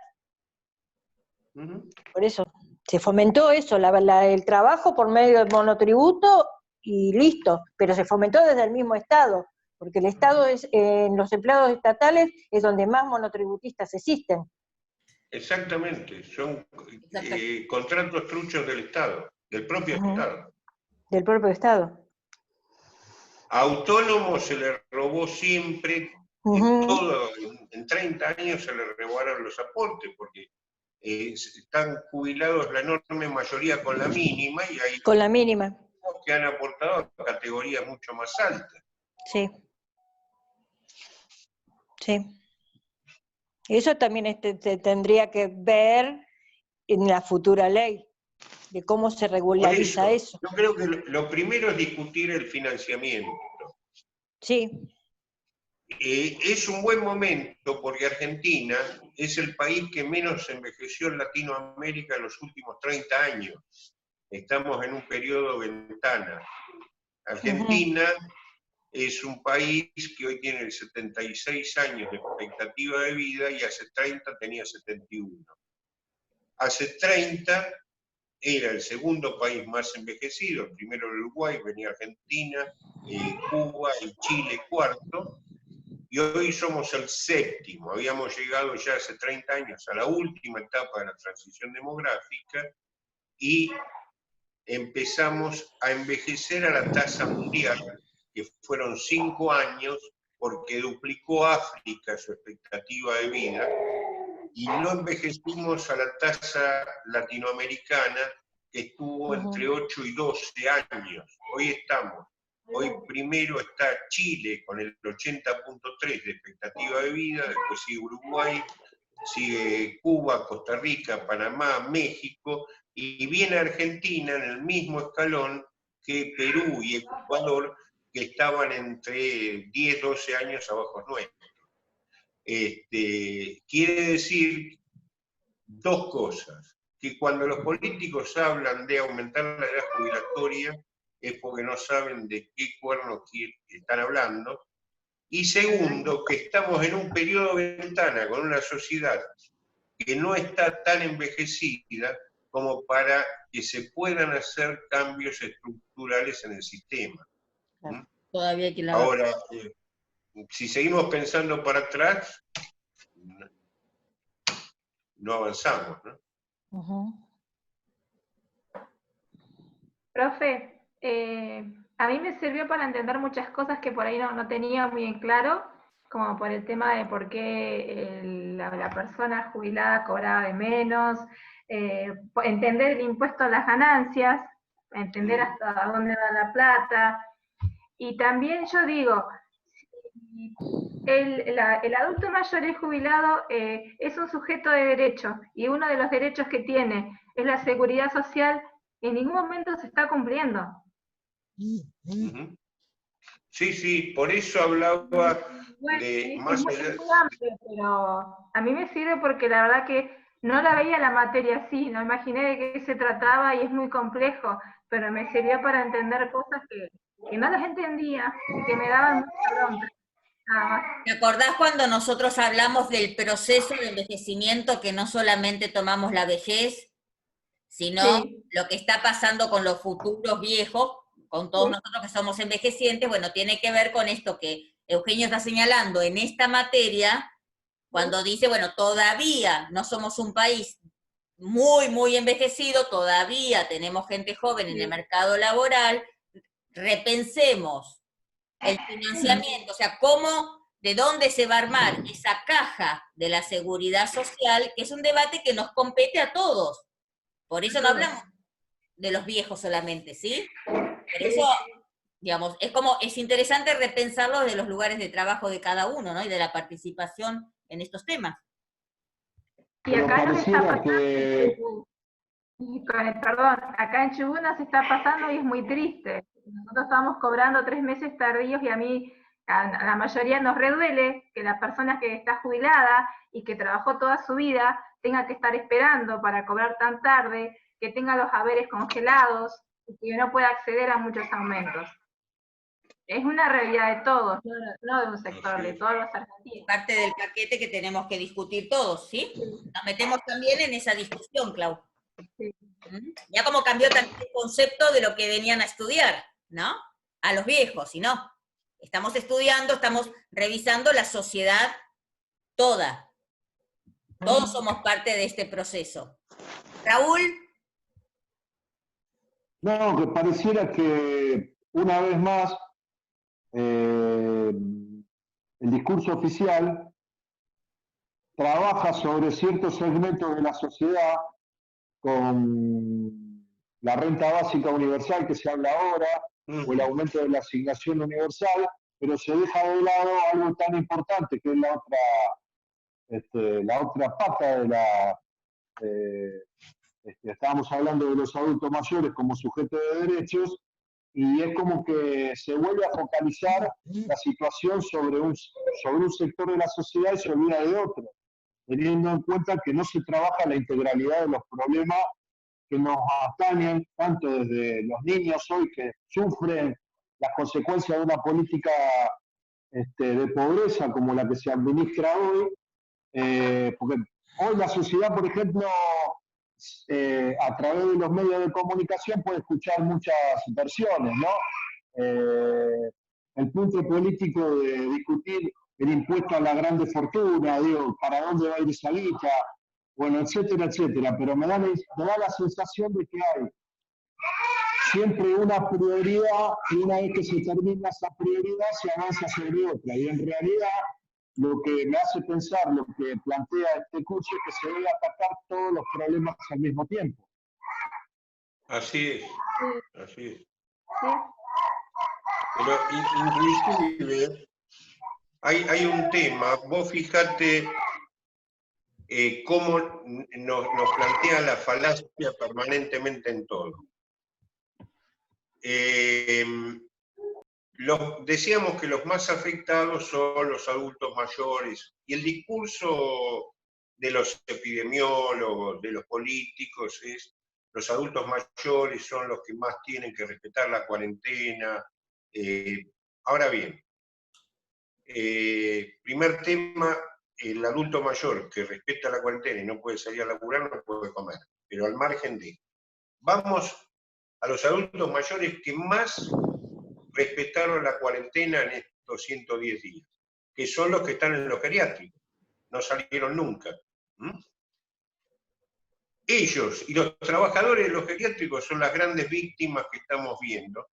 Por eso, se fomentó eso, el trabajo por medio del monotributo, y listo, pero se fomentó desde el mismo Estado, porque el Estado es, en los empleados estatales es donde más monotributistas existen. Exactamente, son contratos truchos del Estado, del propio Estado. Del propio Estado. A autónomos se le robó siempre, en 30 años se le robaron los aportes, porque están jubilados la enorme mayoría con la mínima, y hay con la mínima que han aportado a categorías mucho más altas. Sí. Sí. Eso también se tendría que ver en la futura ley, de cómo se regulariza eso. Yo creo que lo primero es discutir el financiamiento. Sí. Es un buen momento porque Argentina es el país que menos envejeció en Latinoamérica en los últimos 30 años. Estamos en un periodo ventana. Argentina es un país que hoy tiene 76 años de expectativa de vida y hace 30 tenía 71. Hace 30 era el segundo país más envejecido, primero el Uruguay, venía Argentina, Cuba y Chile cuarto, y hoy somos el séptimo. Habíamos llegado ya hace 30 años a la última etapa de la transición demográfica y empezamos a envejecer a la tasa mundial, que fueron 5 años, porque duplicó África su expectativa de vida, y no envejecimos a la tasa latinoamericana, que estuvo entre 8 y 12 años. Hoy primero está Chile con el 80.3 de expectativa de vida, después sigue Uruguay, sigue Cuba, Costa Rica, Panamá, México, y viene Argentina en el mismo escalón que Perú y Ecuador, que estaban entre 10, 12 años abajo nuestro. Quiere decir dos cosas: que cuando los políticos hablan de aumentar la edad jubilatoria es porque no saben de qué cuerno están hablando, y segundo, que estamos en un periodo de ventana con una sociedad que no está tan envejecida como para que se puedan hacer cambios estructurales en el sistema. Claro. Todavía hay que Ahora, si seguimos pensando para atrás, no avanzamos, ¿no? Profe, a mí me sirvió para entender muchas cosas que por ahí no tenía muy en claro, como por el tema de por qué la persona jubilada cobraba de menos, entender el impuesto a las ganancias, entender hasta dónde va la plata, y también yo digo, el adulto mayor y jubilado es un sujeto de derecho, y uno de los derechos que tiene es la seguridad social, en ningún momento se está cumpliendo. Sí, por eso hablaba de más muy, allá. muy amplio, pero a mí me sirve porque la verdad que no la veía la materia así, no imaginé de qué se trataba y es muy complejo, pero me sirvió para entender cosas que no las entendía y que me daban mucha bronca. Nada más. ¿Te acordás cuando nosotros hablamos del proceso de envejecimiento, que no solamente tomamos la vejez, sino lo que está pasando con los futuros viejos, con todos nosotros que somos envejecientes? Bueno, tiene que ver con esto que Eugenio está señalando en esta materia, cuando dice, bueno, todavía no somos un país muy, muy envejecido, todavía tenemos gente joven en el mercado laboral, repensemos el financiamiento, o sea, de dónde se va a armar esa caja de la seguridad social, que es un debate que nos compete a todos. Por eso no hablamos de los viejos solamente, ¿sí? Por eso, digamos, es interesante repensarlo de los lugares de trabajo de cada uno, ¿no? Y de la participación en estos temas. Y acá nos está pasando, perdón, acá en Chubut nos está pasando y es muy triste. Nosotros estamos cobrando 3 meses tardíos y a mí, a la mayoría nos reduele que la persona que está jubilada y que trabajó toda su vida tenga que estar esperando para cobrar tan tarde, que tenga los haberes congelados y que no pueda acceder a muchos aumentos. Es una realidad de todos, no de un sector, de todos los argentinos. Parte del paquete que tenemos que discutir todos, ¿sí? Nos metemos también en esa discusión, Clau. Sí. Ya como cambió también el concepto de lo que venían a estudiar, ¿no? A los viejos, y no. Estamos estudiando, estamos revisando la sociedad toda. Todos somos parte de este proceso. Raúl. No, que pareciera que una vez más el discurso oficial trabaja sobre ciertos segmentos de la sociedad con la renta básica universal que se habla ahora, o el aumento de la asignación universal, pero se deja de lado algo tan importante que es la otra pata de la... estábamos hablando de los adultos mayores como sujetos de derechos, y es como que se vuelve a focalizar la situación sobre un sector de la sociedad y se olvida de otro, teniendo en cuenta que no se trabaja la integralidad de los problemas que nos atañen, tanto desde los niños hoy que sufren las consecuencias de una política de pobreza como la que se administra hoy, porque hoy la sociedad, por ejemplo, a través de los medios de comunicación puede escuchar muchas versiones, ¿no? El punto político de discutir el impuesto a la grande fortuna, digo, para dónde va a ir esa guita, bueno, etcétera, etcétera, pero me da la sensación de que hay siempre una prioridad, y una vez que se termina esa prioridad se avanza sobre otra. Y en realidad lo que me hace pensar, lo que plantea este curso, es que se debe atacar todos los problemas al mismo tiempo. Así es, Sí. así es. Sí. Pero inclusive hay un tema, vos fijate cómo nos plantea la falacia permanentemente en todo. Decíamos que los más afectados son los adultos mayores, y el discurso de los epidemiólogos, de los políticos, es los adultos mayores son los que más tienen que respetar la cuarentena. Ahora bien, primer tema, el adulto mayor que respeta la cuarentena y no puede salir a laburar, no puede comer. Pero al margen de, vamos a los adultos mayores que más respetaron la cuarentena en estos 110 días, que son los que están en los geriátricos, no salieron nunca. Ellos y los trabajadores de los geriátricos son las grandes víctimas que estamos viendo,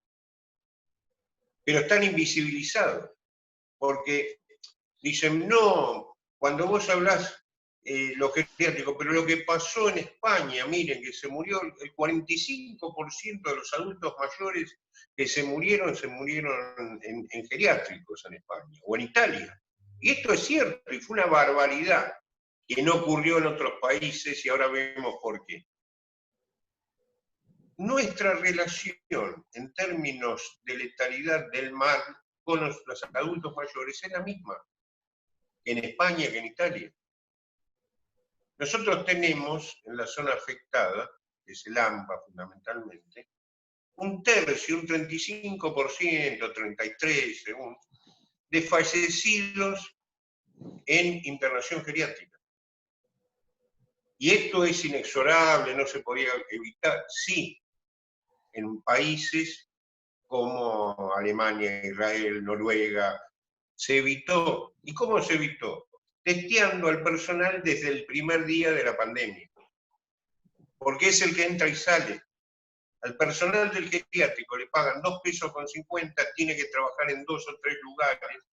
pero están invisibilizados, porque dicen, no, cuando vos hablás los geriátricos, pero lo que pasó en España, miren, que se murió el 45% de los adultos mayores que se murieron en geriátricos en España, o en Italia. Y esto es cierto, y fue una barbaridad, que no ocurrió en otros países, y ahora vemos por qué. Nuestra relación en términos de letalidad del mal con los adultos mayores es la misma en España que en Italia. Nosotros tenemos en la zona afectada, que es el AMBA fundamentalmente, un tercio, un 35%, 33% según, de fallecidos en internación geriátrica. Y esto es inexorable, no se podía evitar. Sí, en países como Alemania, Israel, Noruega, se evitó. ¿Y cómo se evitó? Testeando al personal desde el primer día de la pandemia. Porque es el que entra y sale. Al personal del geriátrico le pagan 2,50 pesos, tiene que trabajar en 2 o 3 lugares,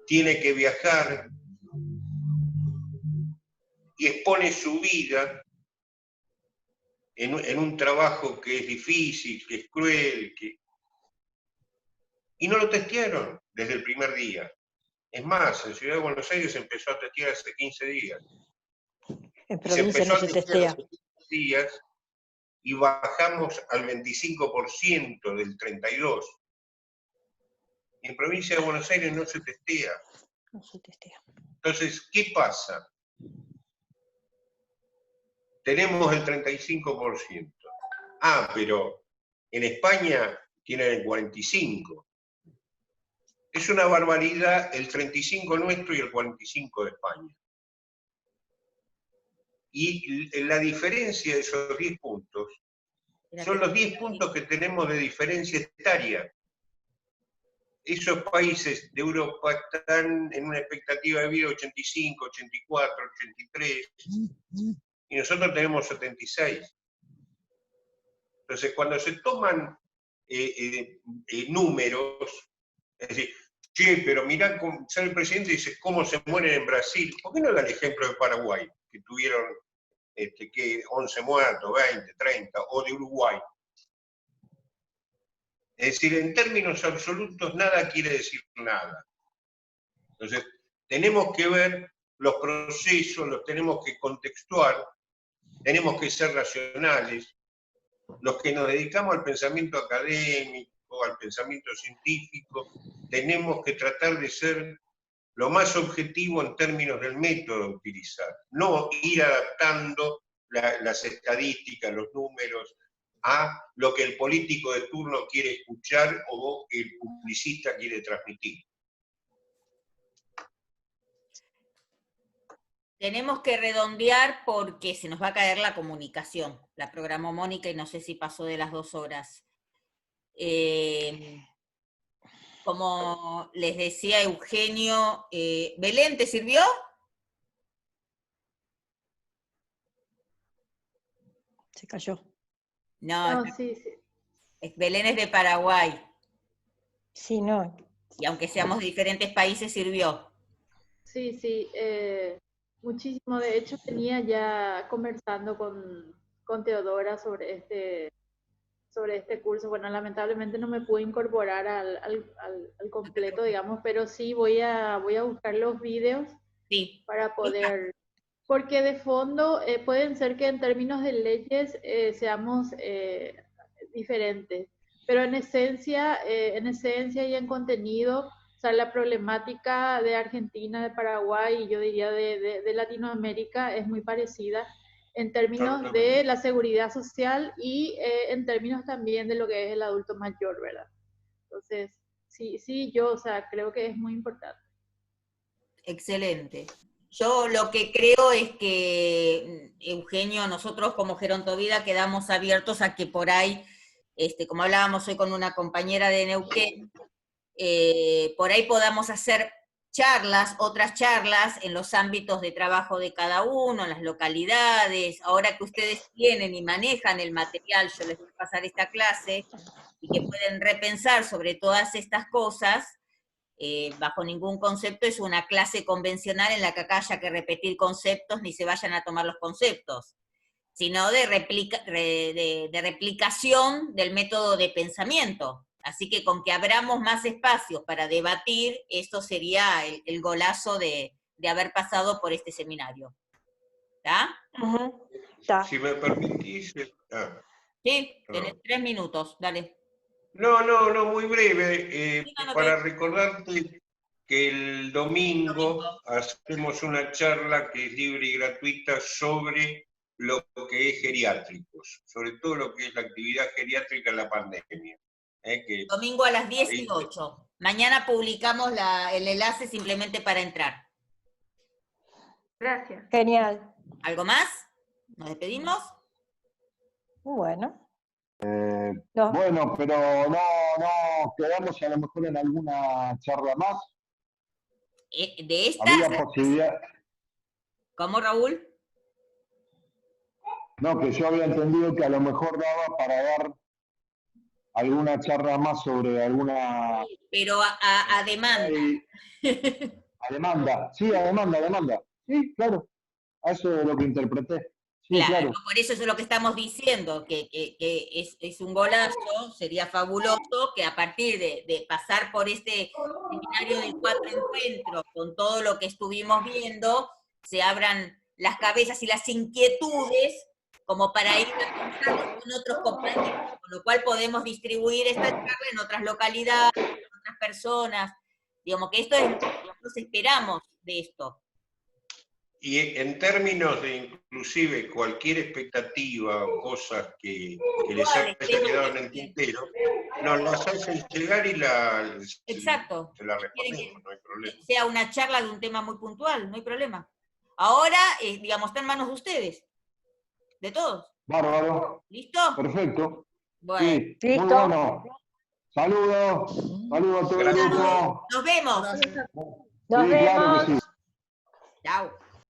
tiene que viajar y expone su vida en un trabajo que es difícil, que es cruel, y no lo testearon desde el primer día. Es más, en Ciudad de Buenos Aires se empezó a testear hace 15 días. En provincia no se testea. Hace 15 días y bajamos al 25% del 32%. En provincia de Buenos Aires no se testea. No se testea. Entonces, ¿qué pasa? Tenemos el 35%. Ah, pero en España tienen el 45%. Es una barbaridad el 35% nuestro y el 45% de España. Y la diferencia de esos 10 puntos son los 10 puntos que tenemos de diferencia etaria. Esos países de Europa están en una expectativa de vida 85, 84, 83, y nosotros tenemos 76. Entonces, cuando se toman números, es decir, che, pero mirá, sale el presidente y dice cómo se mueren en Brasil. ¿Por qué no da el ejemplo de Paraguay, que tuvieron 11 muertos, 20, 30, o de Uruguay? Es decir, en términos absolutos nada quiere decir nada. Entonces, tenemos que ver los procesos, los tenemos que contextuar, tenemos que ser racionales. Los que nos dedicamos al pensamiento académico, al pensamiento científico, tenemos que tratar de ser lo más objetivo en términos del método a utilizar, no ir adaptando las estadísticas, los números, a lo que el político de turno quiere escuchar o el publicista quiere transmitir. Tenemos que redondear porque se nos va a caer la comunicación. La programó Mónica y no sé si pasó de las 2 horas. Como les decía Eugenio, Belén, ¿te sirvió? Se cayó. No, sí. Belén es de Paraguay. Sí, no. Y aunque seamos de diferentes países, sirvió. Sí, sí, muchísimo. De hecho, venía ya conversando con Teodora sobre este curso. Bueno, lamentablemente no me pude incorporar al completo, digamos, pero sí voy a buscar los videos Sí. para poder, porque de fondo pueden ser que en términos de leyes seamos diferentes, pero en esencia y en contenido, o sea, la problemática de Argentina, de Paraguay y yo diría de Latinoamérica es muy parecida en términos de la seguridad social y en términos también de lo que es el adulto mayor, ¿verdad? Entonces, sí, yo, o sea, creo que es muy importante. Excelente. Yo lo que creo es que, Eugenio, nosotros como Gerontovida quedamos abiertos a que por ahí, como hablábamos hoy con una compañera de Neuquén, por ahí podamos hacer otras charlas en los ámbitos de trabajo de cada uno, en las localidades. Ahora que ustedes tienen y manejan el material, yo les voy a pasar esta clase, y que pueden repensar sobre todas estas cosas. Bajo ningún concepto es una clase convencional en la que acá haya que repetir conceptos ni se vayan a tomar los conceptos, sino de replicación del método de pensamiento. Así que con que abramos más espacios para debatir, esto sería el golazo de haber pasado por este seminario. ¿Está? Está. Si me permitís... Sí, tenés 3 minutos, dale. No, muy breve. Para recordarte que el domingo hacemos una charla que es libre y gratuita sobre lo que es geriátricos, sobre todo lo que es la actividad geriátrica en la pandemia. Domingo a las 18. Mañana publicamos el enlace simplemente para entrar. Gracias. Genial. ¿Algo más? ¿Nos despedimos? Bueno. No. Bueno, pero no quedamos a lo mejor en alguna charla más. De estas. ¿Había posibilidad? ¿Cómo, Raúl? No, que yo había entendido que a lo mejor daba para dar alguna charla más sobre alguna... Pero a demanda. A demanda, sí, a demanda. Sí, claro, a eso es lo que interpreté. Sí, claro. Por eso es lo que estamos diciendo, que es un golazo, sería fabuloso que a partir de pasar por este seminario de 4 encuentros, con todo lo que estuvimos viendo, se abran las cabezas y las inquietudes como para ir pensando con otros compañeros, con lo cual podemos distribuir esta charla en otras localidades, en otras personas. Digamos que esto es lo que nosotros esperamos de esto. Y en términos de inclusive cualquier expectativa o cosas que les haya quedado en el tintero, nos las hacen llegar y Exacto. se la respondemos, no hay problema. Sea una charla de un tema muy puntual, no hay problema. Ahora, digamos, está en manos de ustedes, de todos. Bárbaro. ¿Listo? Perfecto. Bueno. Sí, muy bueno. Saludos a todo el grupo. Nos vemos. Nos vemos. Claro que sí. Chao.